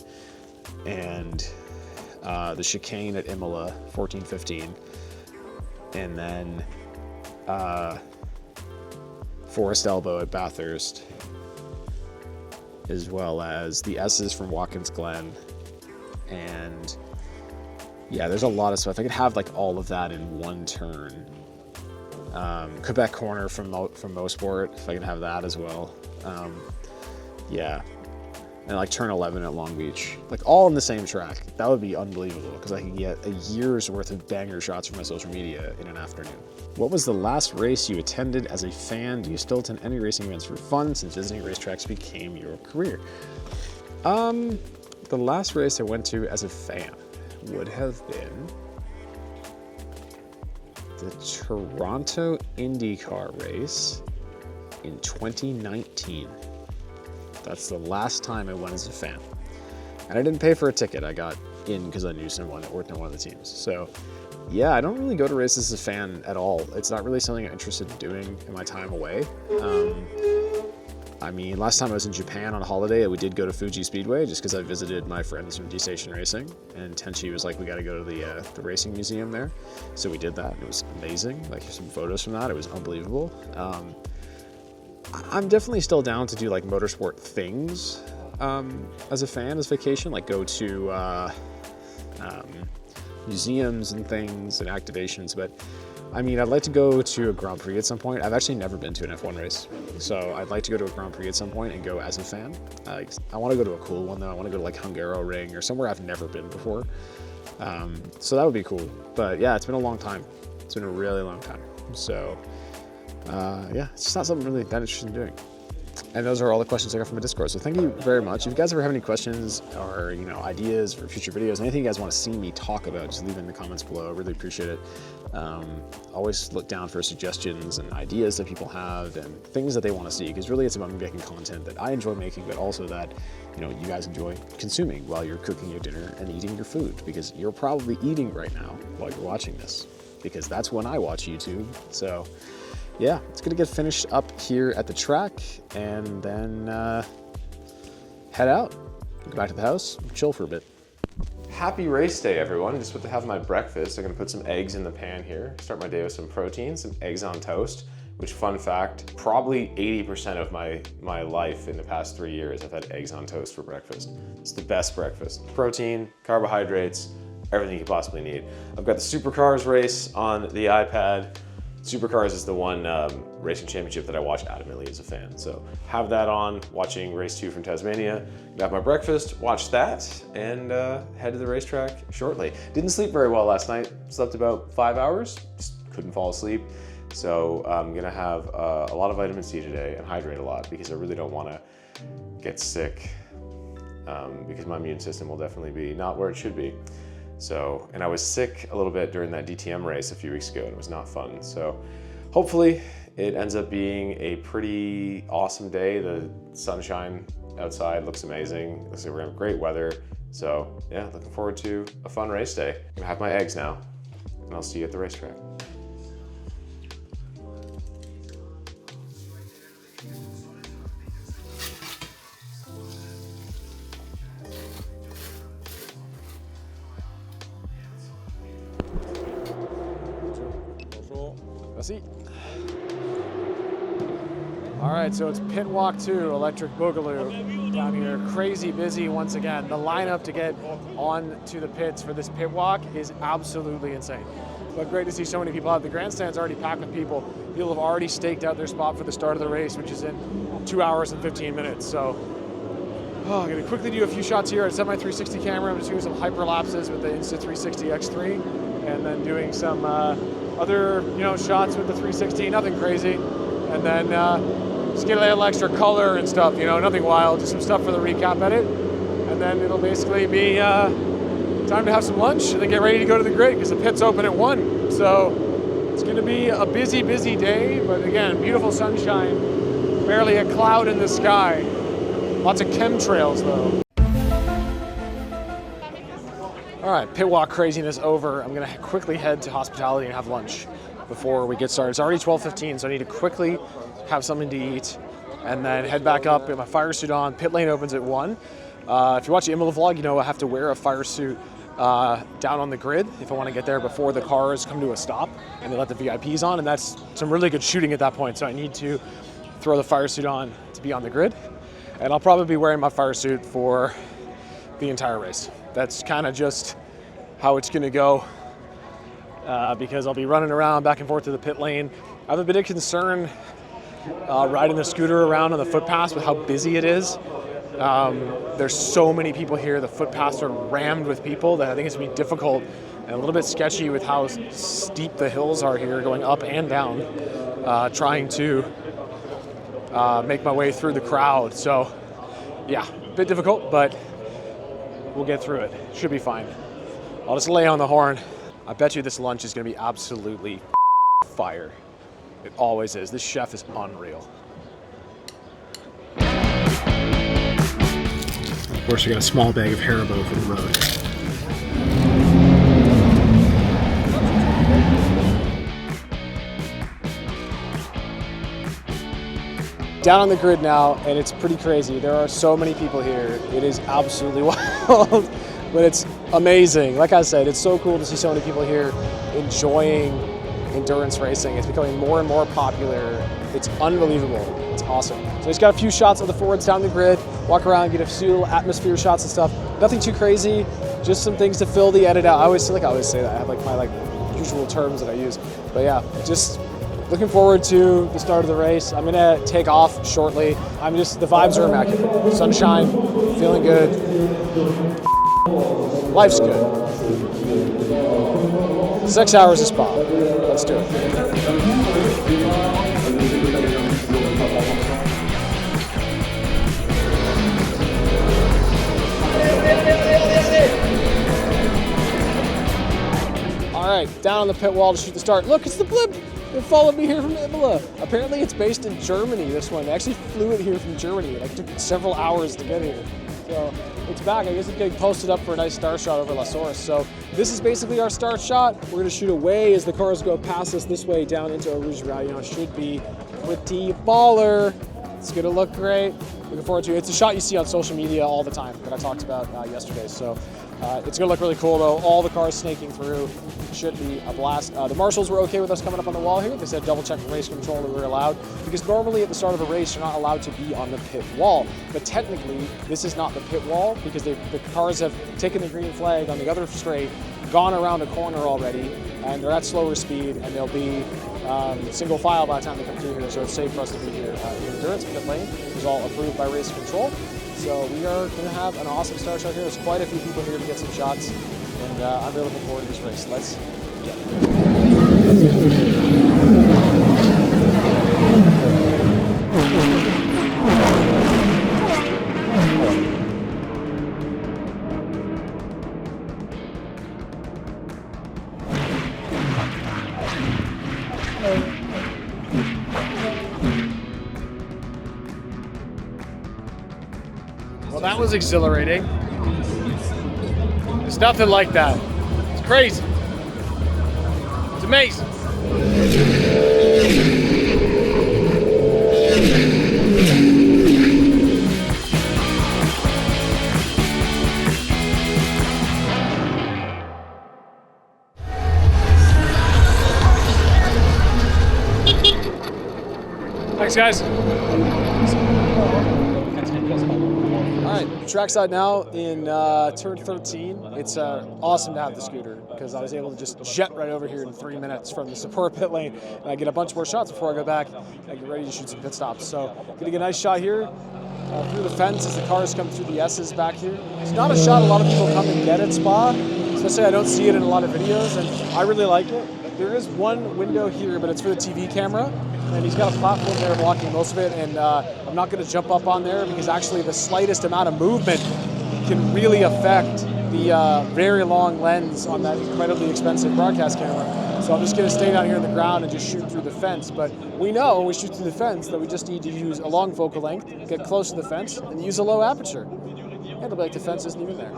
and the chicane at Imola, 14-15, and then Forest Elbow at Bathurst, as well as the S's from Watkins Glen. And yeah, there's a lot of stuff. I could have like all of that in one turn. Quebec Corner from Motorsport, if I can have that as well. Yeah, and like turn 11 at Long Beach, like all in the same track. That would be unbelievable, because I could get a year's worth of banger shots from my social media in an afternoon. What was the last race you attended as a fan? Do you still attend any racing events for fun since visiting racetracks became your career? The last race I went to as a fan would have been the Toronto IndyCar race in 2019. That's the last time I went as a fan. And I didn't pay for a ticket. I got in because I knew someone that worked on one of the teams. So yeah, I don't really go to races as a fan at all. It's not really something I'm interested in doing in my time away. I mean, last time I was in Japan on a holiday, we did go to Fuji Speedway just because I visited my friends from D-Station Racing, and Tenchi was like, we got to go to the racing museum there. So we did that, and it was amazing. Like, here's some photos from that. It was unbelievable. I'm definitely still down to do like motorsport things as a fan, as vacation, like go to museums and things and activations, but I mean, I'd like to go to a Grand Prix at some point. I've actually never been to an F1 race, so I'd like to go to a Grand Prix at some point and go as a fan. I want to go to a cool one though. I want to go to like Hungaroring or somewhere I've never been before. So that would be cool. But yeah, it's been a long time. It's been a really long time. So yeah, it's just not something really that interested in doing. And those are all the questions I got from the Discord. So thank you very much. If you guys ever have any questions or ideas for future videos, anything you guys want to see me talk about, just leave it in the comments below. I really appreciate it. Always look down for suggestions and ideas that people have and things that they want to see, because really it's about me making content that I enjoy making, but also that you guys enjoy consuming while you're cooking your dinner and eating your food, because you're probably eating right now while you're watching this, because that's when I watch YouTube. So yeah, it's gonna get finished up here at the track and then head out, go back to the house, chill for a bit. Happy race day, everyone. Just about to have my breakfast. I'm gonna put some eggs in the pan here, start my day with some protein, some eggs on toast, which, fun fact, probably 80% of my life in the past 3 years, I've had eggs on toast for breakfast. It's the best breakfast. Protein, carbohydrates, everything you could possibly need. I've got the Supercars race on the iPad. Supercars is the one racing championship that I watch adamantly as a fan. So have that on, watching race 2 from Tasmania. Got my breakfast, watch that, and head to the racetrack shortly. Didn't sleep very well last night. Slept about 5 hours, just couldn't fall asleep. So I'm gonna have a lot of vitamin C today and hydrate a lot, because I really don't wanna get sick, because my immune system will definitely be not where it should be. So, and I was sick a little bit during that DTM race a few weeks ago, and it was not fun. So hopefully it ends up being a pretty awesome day. The sunshine outside looks amazing. Looks like we're gonna have great weather. So yeah, looking forward to a fun race day. I'm gonna have my eggs now, and I'll see you at the racetrack. All right, so it's pit walk 2, Electric Boogaloo down here. Crazy busy once again. The lineup to get on to the pits for this pit walk is absolutely insane. But great to see so many people out. The grandstand's already packed with people. People have already staked out their spot for the start of the race, which is in 2 hours and 15 minutes. So I'm gonna quickly do a few shots here. I set my 360 camera. I'm just doing some hyperlapses with the Insta360 X3, and then doing some other shots with the 360, nothing crazy. And then just get a little extra color and stuff, nothing wild, just some stuff for the recap edit. And then it'll basically be time to have some lunch and then get ready to go to the grid, because the pits open at 1. So it's gonna be a busy, busy day, but again, beautiful sunshine, barely a cloud in the sky. Lots of chemtrails though. All right, pit walk craziness over. I'm gonna quickly head to hospitality and have lunch before we get started. It's already 12:15, so I need to quickly have something to eat and then head back up, get my fire suit on. Pit lane opens at 1. If you watch the Imola vlog, I have to wear a fire suit down on the grid if I want to get there before the cars come to a stop and they let the VIPs on, and that's some really good shooting at that point. So I need to throw the fire suit on to be on the grid, and I'll probably be wearing my fire suit for the entire race. That's kind of just how it's gonna go, because I'll be running around back and forth to the pit lane. I have a bit of concern riding the scooter around on the footpaths with how busy it is. There's so many people here. The footpaths are rammed with people that I think it's gonna be difficult and a little bit sketchy with how steep the hills are here, going up and down, trying to make my way through the crowd. So yeah, a bit difficult, but we'll get through it. Should be fine. I'll just lay on the horn. I bet you this lunch is gonna be absolutely fire. It always is. This chef is unreal. Of course, we got a small bag of Haribo for the road. Down on the grid now, and it's pretty crazy. There are so many people here. It is absolutely wild, but it's amazing. Like I said, it's so cool to see so many people here enjoying endurance racing. It's becoming more and more popular. It's unbelievable. It's awesome. So I just got a few shots of the forwards down the grid, walk around, get a few atmosphere shots and stuff. Nothing too crazy, just some things to fill the edit out. I always say that. I have like my usual terms that I use. But yeah, just looking forward to the start of the race. I'm gonna take off shortly. The vibes are immaculate. Sunshine, feeling good. Life's good. 6 hours of spa. Let's do it. right, down on the pit wall to shoot the start. Look, it's the Blip. It followed me here from Imola. Apparently it's based in Germany, this one. They actually flew it here from Germany. It took several hours to get here. So it's back. I guess it's getting posted up for a nice start shot over La Source. So this is basically our start shot. We're going to shoot away as the cars go past us this way down into Eau Rouge Valley. It should be pretty baller. It's going to look great. Looking forward to it. It's a shot you see on social media all the time that I talked about yesterday. So it's going to look really cool, though. All the cars snaking through. Should be a blast. The marshals were okay with us coming up on the wall here. They said double check race control that we were allowed, because normally at the start of a race you're not allowed to be on the pit wall. But technically this is not the pit wall, because the cars have taken the green flag on the other straight, gone around a corner already, and they're at slower speed, and they'll be single file by the time they come through here. So it's safe for us to be here. The endurance pit lane is all approved by race control. So we are going to have an awesome start shot here. There's quite a few people here to get some shots. And I'm really looking forward to this race. Let's get it. Well, that was exhilarating. There's nothing like that. It's crazy. It's amazing. Thanks, guys. All right, trackside now in turn 13. It's awesome to have the scooter, because I was able to just jet right over here in 3 minutes from the support pit lane, and I get a bunch more shots before I go back and get ready to shoot some pit stops. So gonna get a nice shot here through the fence as the cars come through the S's back here. It's not a shot a lot of people come and get at Spa, especially I don't see it in a lot of videos, and I really like it. There is one window here, but it's for the TV camera. And he's got a platform there blocking most of it, and I'm not going to jump up on there, because actually the slightest amount of movement can really affect the very long lens on that incredibly expensive broadcast camera. So I'm just going to stay down here on the ground and just shoot through the fence. But we know when we shoot through the fence that we just need to use a long focal length, get close to the fence, and use a low aperture. And it'll be like the fence isn't even there.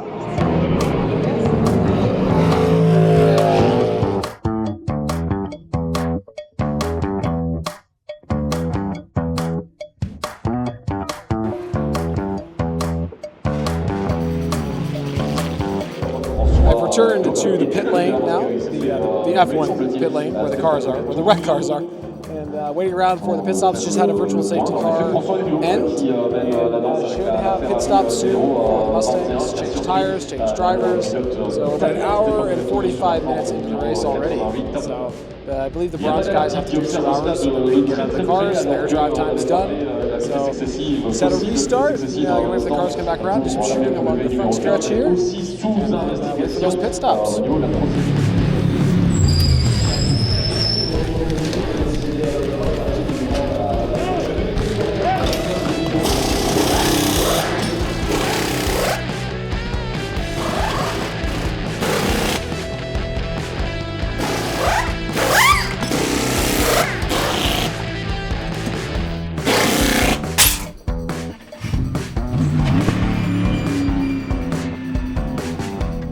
Returned to the pit lane now, the F1 pit lane where the cars are, where the wrecked cars are, and waiting around for the pit stops. Just had a virtual safety car end, should have pit stops soon for the Mustangs, change tires, change drivers. So about an hour and 45 minutes into the race already. So I believe the bronze guys have to do 2 hours so that they can get out of the cars. Their drive time's done. So set a restart. Wait for the cars to come back around. Do some shooting along the front stretch here, and then wait for those pit stops.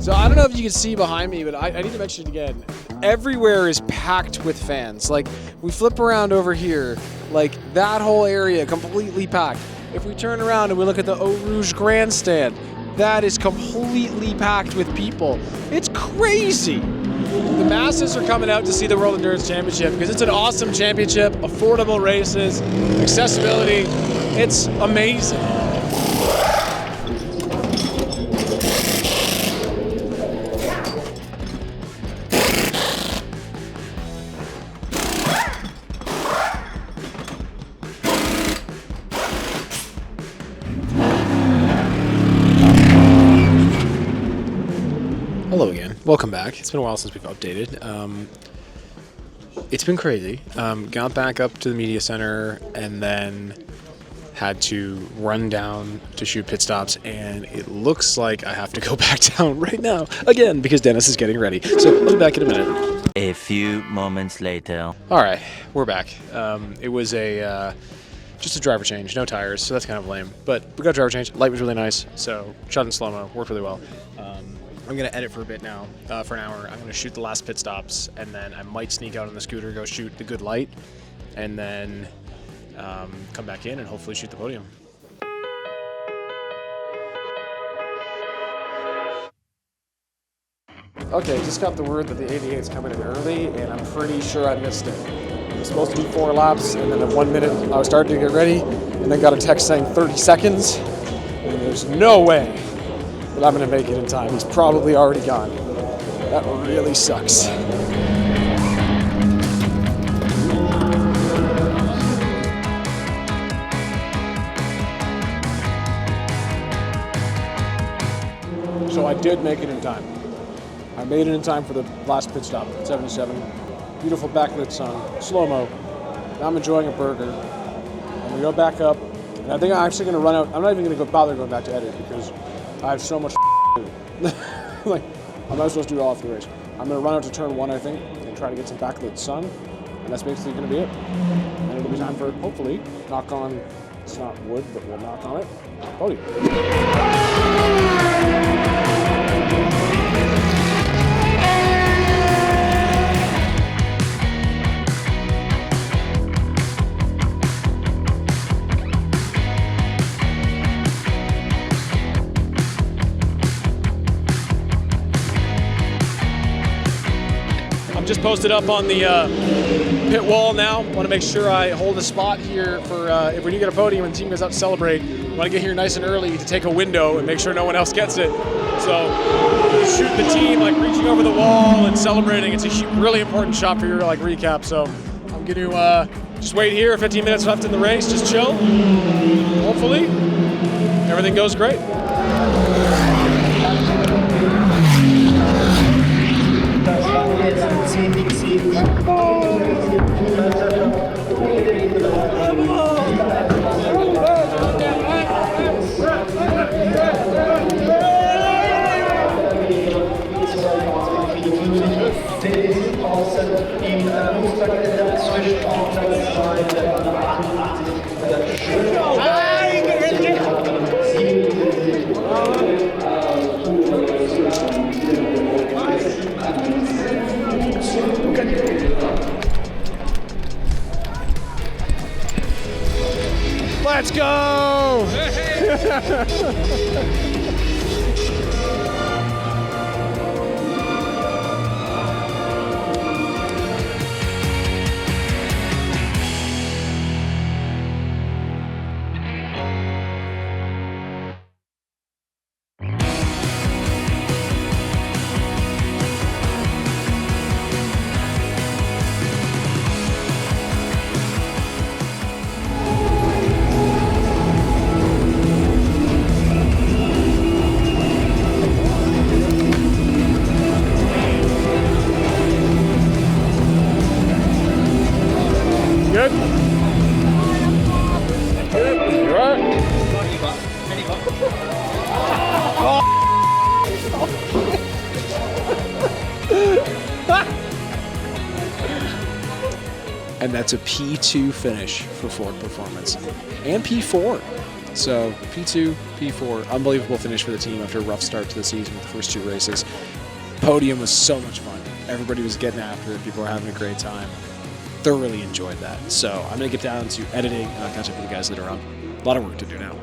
So I don't know if you can see behind me, but I need to mention it again. Everywhere is packed with fans. Like, we flip around over here, like that whole area completely packed. If we turn around and we look at the Eau Rouge grandstand, that is completely packed with people. It's crazy. The masses are coming out to see the World Endurance Championship because it's an awesome championship, affordable races, accessibility. It's amazing. Hello again. Welcome back. It's been a while since we've updated. It's been crazy. Got back up to the media center and then had to run down to shoot pit stops, and it looks like I have to go back down right now again because Dennis is getting ready. So I'll be back in a minute. A few moments later. All right, we're back. It was just a driver change, no tires, so that's kind of lame. But we got a driver change. Light was really nice, so shot in slow-mo, worked really well. I'm gonna edit for a bit now, for an hour. I'm gonna shoot the last pit stops, and then I might sneak out on the scooter, go shoot the good light, and then come back in and hopefully shoot the podium. Okay, just got the word that the 88's coming in early, and I'm pretty sure I missed it. It was supposed to be 4 laps, and then at 1 minute I was starting to get ready, and then got a text saying 30 seconds, and there's no way that I'm gonna make it in time. He's probably already gone. That really sucks. So I did make it in time. I made it in time for the last pit stop at 77. Beautiful backlit sun, slow-mo. Now I'm enjoying a burger. I'm gonna go back up, and I think I'm actually gonna run out. I'm not even gonna bother going back to edit because I have so much to do. Like, I'm not supposed to do it all after the race. I'm gonna run out to turn 1, I think, and try to get some backlit sun, and that's basically gonna be it. And it'll be time for, hopefully, knock on, it's not wood, but we'll knock on it, podium. Just posted up on the pit wall now. Want to make sure I hold a spot here for if we do get a podium and the team goes out to celebrate. Want to get here nice and early to take a window and make sure no one else gets it. So shoot the team like reaching over the wall and celebrating. It's a really important shot for your like recap. So I'm going to just wait here. 15 minutes left in the race. Just chill. Hopefully everything goes great. Let's go! Good? Good. You alright? And that's a P2 finish for Ford Performance. And P4. So P2, P4, unbelievable finish for the team after a rough start to the season with the first 2 races. Podium was so much fun. Everybody was getting after it. People were having a great time. Thoroughly enjoyed that. So I'm going to get down to editing and I'll catch up with you guys later on. A lot of work to do now.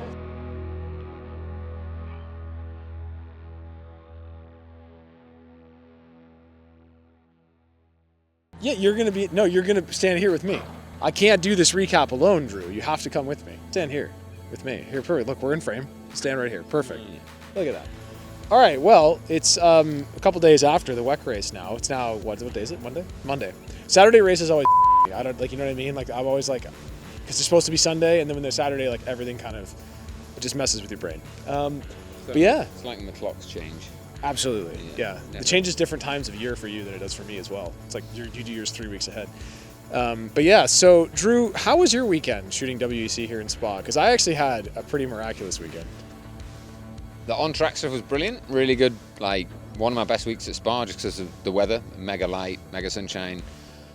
Yeah, you're going to stand here with me. I can't do this recap alone, Drew. You have to come with me. Stand here with me. Here, perfect. Look, we're in frame. Stand right here. Perfect. Look at that. All right, well, it's a couple days after the WEC race now. It's now, what day is it? Monday. Saturday race is always I don't, like, you know what I mean? Like, I'm always like, because it's supposed to be Sunday, and then when they're Saturday, like, everything kind of, it just messes with your brain. But yeah. It's like when the clocks change. Absolutely, yeah. It changes different times of year for you than it does for me as well. It's like you do yours 3 weeks ahead. But yeah, so Drew, how was your weekend shooting WEC here in Spa? Because I actually had a pretty miraculous weekend. The on-track stuff was brilliant. Really good, like, one of my best weeks at Spa just because of the weather, mega light, mega sunshine.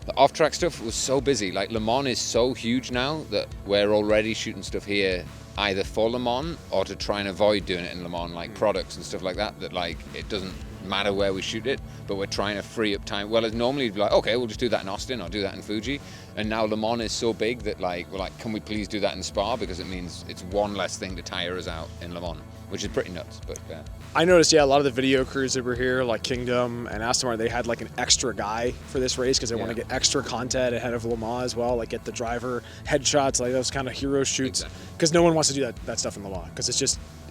The off-track stuff was so busy. Like Le Mans is so huge now that we're already shooting stuff here either for Le Mans or to try and avoid doing it in Le Mans, like products and stuff like that, that like it doesn't matter where we shoot it, but we're trying to free up time. Well, it's normally like, okay, we'll just do that in Austin or do that in Fuji. And now Le Mans is so big that like, we're like, can we please do that in Spa? Because it means it's one less thing to tire us out in Le Mans, which is pretty nuts, but yeah. I noticed, yeah, a lot of the video crews that were here, like Kingdom and Aston Martin, they had like an extra guy for this race because they want to get extra content ahead of Le Mans as well, like get the driver headshots, like those kind of hero shoots, because no one wants to do that stuff in Le Mans because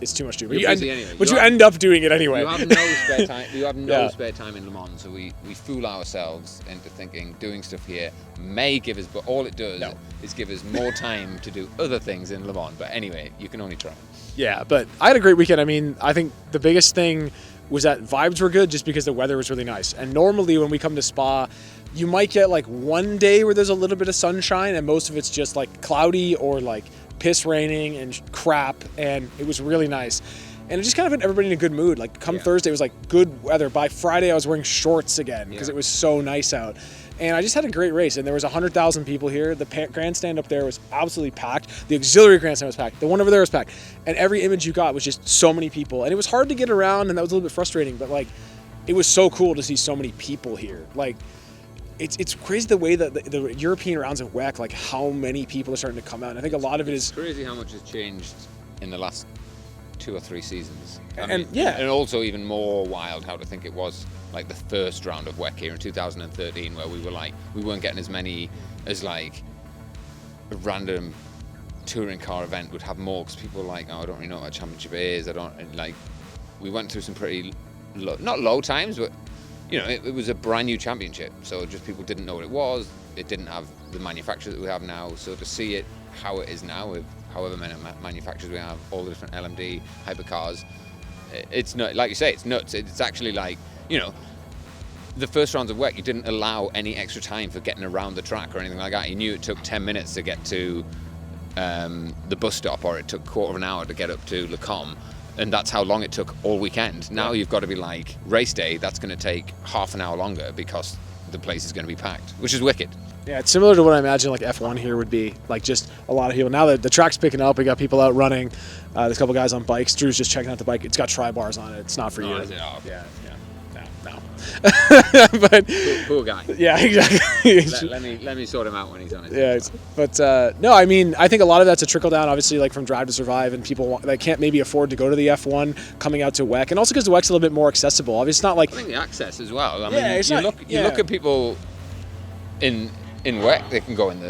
it's too much to do. But you end up doing it anyway. You have no spare time. You have no spare time in Le Mans, so we fool ourselves into thinking doing stuff here may give us, but all it does is give us more time to do other things in Le Mans. But anyway, you can only try. Yeah, but I had a great weekend. I mean, I think the biggest thing was that vibes were good just because the weather was really nice. And normally when we come to Spa, you might get like one day where there's a little bit of sunshine and most of it's just like cloudy or like piss raining and crap, and it was really nice. And it just kind of put everybody in a good mood. Like come Thursday, it was like good weather. By Friday, I was wearing shorts again because it was so nice out. And I just had a great race, and there was 100,000 people here. The grandstand up there was absolutely packed. The auxiliary grandstand was packed. The one over there was packed. And every image you got was just so many people. And it was hard to get around, and that was a little bit frustrating, but like, it was so cool to see so many people here. Like, it's crazy the way that the European rounds of WEC, like how many people are starting to come out. And I think a lot of it is crazy how much has changed in the last 2 or 3 seasons. And also even more wild how to think it was like the first round of WEC here in 2013, where we weren't getting as many as like a random touring car event would have more, because people were like, oh, I don't really know what a championship is. I don't like. We went through some pretty not low times, but you know, it was a brand new championship, so just people didn't know what it was. It didn't have the manufacturer that we have now, so to see it how it is now with however many manufacturers we have, all the different LMD hypercars, it's not like you say, it's nuts. It's actually like, you know, the first rounds of WEC, you didn't allow any extra time for getting around the track or anything like that. You knew it took 10 minutes to get to the bus stop, or it took a quarter of an hour to get up to Le Com, and that's how long it took all weekend. Now you've got to be like, race day, that's going to take half an hour longer because the place is going to be packed, which is wicked. Yeah, it's similar to what I imagine like F1 here would be. Like just a lot of people. Now that the track's picking up, we got people out running. There's a couple guys on bikes. Drew's just checking out the bike. It's got tri-bars on it. It's not for you. Yeah. No. But poor guy. Yeah, exactly. let me sort him out when he's on it. Yeah, but no, I mean, I think a lot of that's a trickle down, obviously, like from Drive to Survive, and people that can't maybe afford to go to the F1 coming out to WEC, and also because the WEC's a little bit more accessible. Obviously, it's not like I think the access as well. I mean, you look at people in WEC, they could go on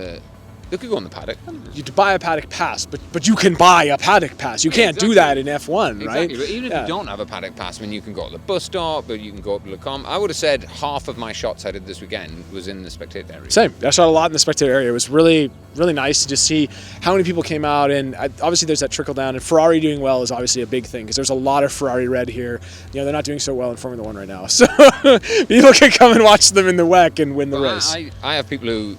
the Paddock. You buy a Paddock pass, but you can buy a Paddock pass. You can't do that in F1, right? Exactly. But even if you don't have a Paddock pass, I mean, you can go to the bus stop, but you can go up to Le Com. I would have said half of my shots I did this weekend was in the spectator area. Same. I shot a lot in the spectator area. It was really, really nice to just see how many people came out, and obviously there's that trickle down, and Ferrari doing well is obviously a big thing because there's a lot of Ferrari red here. You know, they're not doing so well in Formula 1 right now, so people can come and watch them in the WEC and win the race. I have people who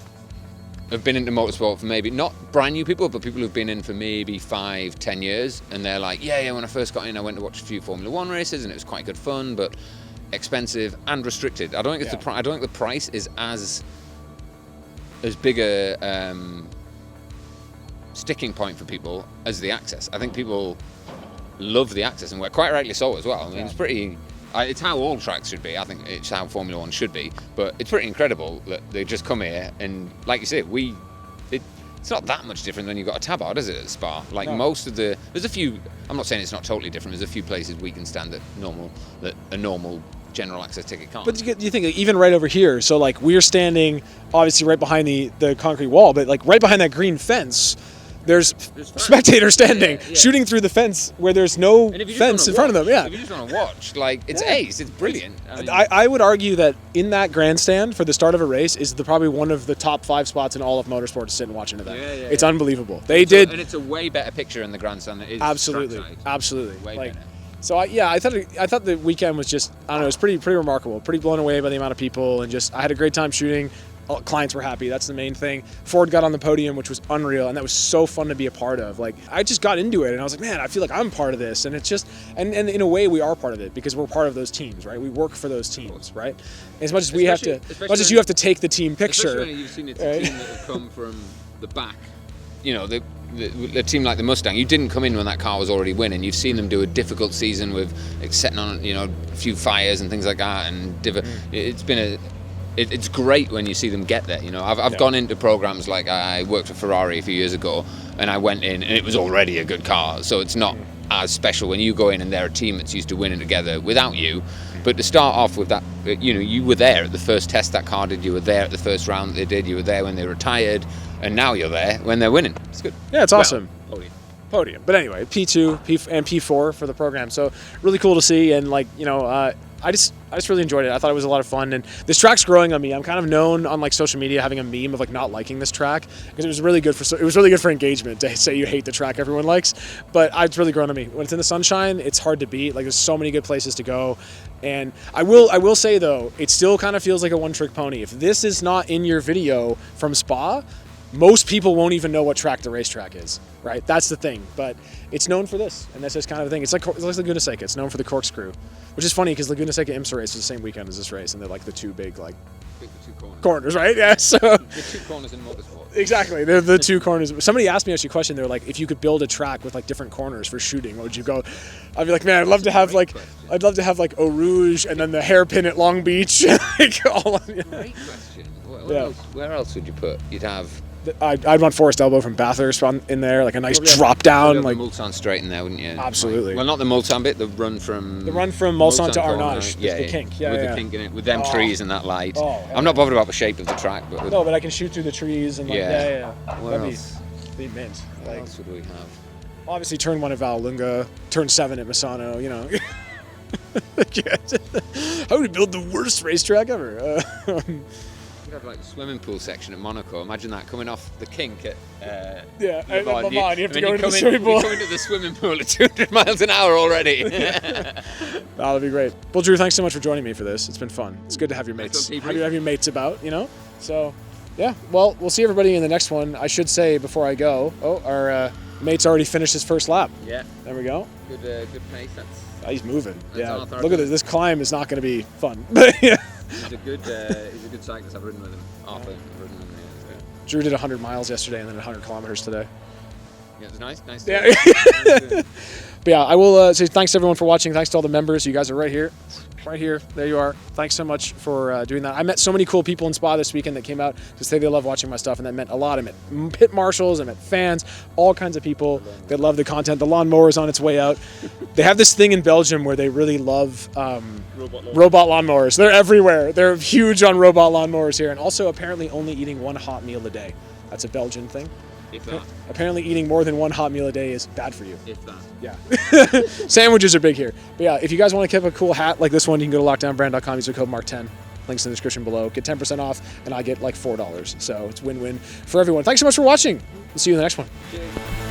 have been into motorsport for maybe, not brand new people, but people who've been in for maybe 5-10 years, and they're like, yeah, when I first got in, I went to watch a few Formula 1 races, and it was quite good fun, but expensive and restricted. I don't think I don't think the price is as big a sticking point for people as the access. I think people love the access, and we're quite rightly so as well. I mean, it's pretty. It's how all tracks should be. I think it's how Formula 1 should be. But it's pretty incredible that they just come here and, like you say, it's not that much different than you've got a Tabard, is it, at Spa? Like most of there's a few, I'm not saying it's not totally different, there's a few places we can stand that a normal general access ticket can't. But you think like, even right over here, so like we're standing obviously right behind the concrete wall, but like right behind that green fence, there's spectators standing, shooting through the fence where there's no fence in front of them. Yeah. If you just want to watch, like, it's ace. It's brilliant. I would argue that in that grandstand for the start of a race is probably one of the top 5 spots in all of motorsport to sit and watch an event. It's unbelievable. And it's a way better picture in the grandstand than it is absolutely. Way better. So I thought the weekend was just, I don't know, it was pretty remarkable. Pretty blown away by the amount of people, and just I had a great time shooting. clients were happy. That's the main thing. Ford got on the podium, which was unreal, and that was so fun to be a part of. Like, I just got into it, and I was like, man, I feel like I'm part of this, and it's just, and in a way, we are part of it because we're part of those teams, right? We work for those teams, right? As much as we have to, as much as you have to take the team picture. Especially when you've seen it's a team that have come from the back. You know, the team like the Mustang, you didn't come in when that car was already winning. You've seen them do a difficult season with setting on, you know, a few fires and things like that, and it's been it's great when you see them get there. You know, I've gone into programs like I worked for Ferrari a few years ago, and I went in and it was already a good car, so it's not as special when you go in and they're a team that's used to winning together without you. But to start off with that, you know, you were there at the first test that car did, you were there at the first round that they did, you were there when they retired, and now you're there when they're winning. It's good. Yeah, it's awesome. Podium. But anyway, P2 and P4 for the program. So really cool to see, and like, you know, I just really enjoyed it. I thought it was a lot of fun, and this track's growing on me. I'm kind of known on like social media having a meme of like not liking this track because it was really good for engagement to say you hate the track everyone likes. But it's really grown on me. When it's in the sunshine, it's hard to beat. Like, there's so many good places to go, and I will say though, it still kind of feels like a one-trick pony. If this is not in your video from Spa, most people won't even know what track the racetrack is, right? That's the thing. But it's known for this, and that's just kind of the thing. It's like Laguna Seca. It's known for the corkscrew, which is funny because Laguna Seca IMSA race is the same weekend as this race, and they're like the two big like corners, right? Yeah. So the two corners in motorsport. Exactly, they're the two corners. Somebody asked me actually a question. They're like, if you could build a track with like different corners for shooting, what would you go? I'd be like, man, I'd love to have like Eau Rouge and then the hairpin at Long Beach. Like, all on, yeah. Great question. Where else would you put? You'd have. I'd want Forest Elbow from Bathurst in there, like a nice drop down, like the Mulsanne straight in there, wouldn't you? Absolutely. Well, not the Mulsanne bit, the run from Mulsanne to Arnage, the kink, with the kink in it, with them trees and that light. Oh, I'm not bothered about the shape of the track, but but I can shoot through the trees and like, Where that'd else? be mint. What else would we have? Obviously, turn 1 at Vallelunga, turn 7 at Misano. You know, how would you build the worst racetrack ever? You'd have like the swimming pool section at Monaco. Imagine that coming off the kink at Le Mans. You have to go into the swimming pool. You come into the swimming pool at 200 miles an hour already. That'll be great. Well, Drew, thanks so much for joining me for this. It's been fun. It's good to have your mates. Have your mates about, you know. So, yeah. Well, we'll see everybody in the next one. I should say before I go, our mate's already finished his first lap. Yeah. There we go. Good pace. He's moving. Yeah. Arthur. Look at this. This climb is not going to be fun. Yeah. He's a good cyclist. I've ridden with him. Arthur, I've ridden with him. Yeah. Drew did 100 miles yesterday and then 100 kilometers today. Yeah, it was nice. Yeah. But yeah, I will say thanks to everyone for watching. Thanks to all the members. You guys are right here. Right here. There you are. Thanks so much for doing that. I met so many cool people in Spa this weekend that came out to say they love watching my stuff, and that meant a lot. I met pit marshals, I met fans, all kinds of people that love the content. The lawnmower is on its way out. They have this thing in Belgium where they really love robot lawnmowers. They're everywhere. They're huge on robot lawnmowers here, and also apparently only eating 1 hot meal a day. That's a Belgian thing. If that. Apparently eating more than 1 hot meal a day is bad for you. If that. Yeah. Sandwiches are big here. But yeah, if you guys want to keep a cool hat like this one, you can go to lockdownbrand.com, use the code MARK10. Links in the description below. Get 10% off, and I get like $4. So it's win-win for everyone. Thanks so much for watching. We'll see you in the next one. Cheers.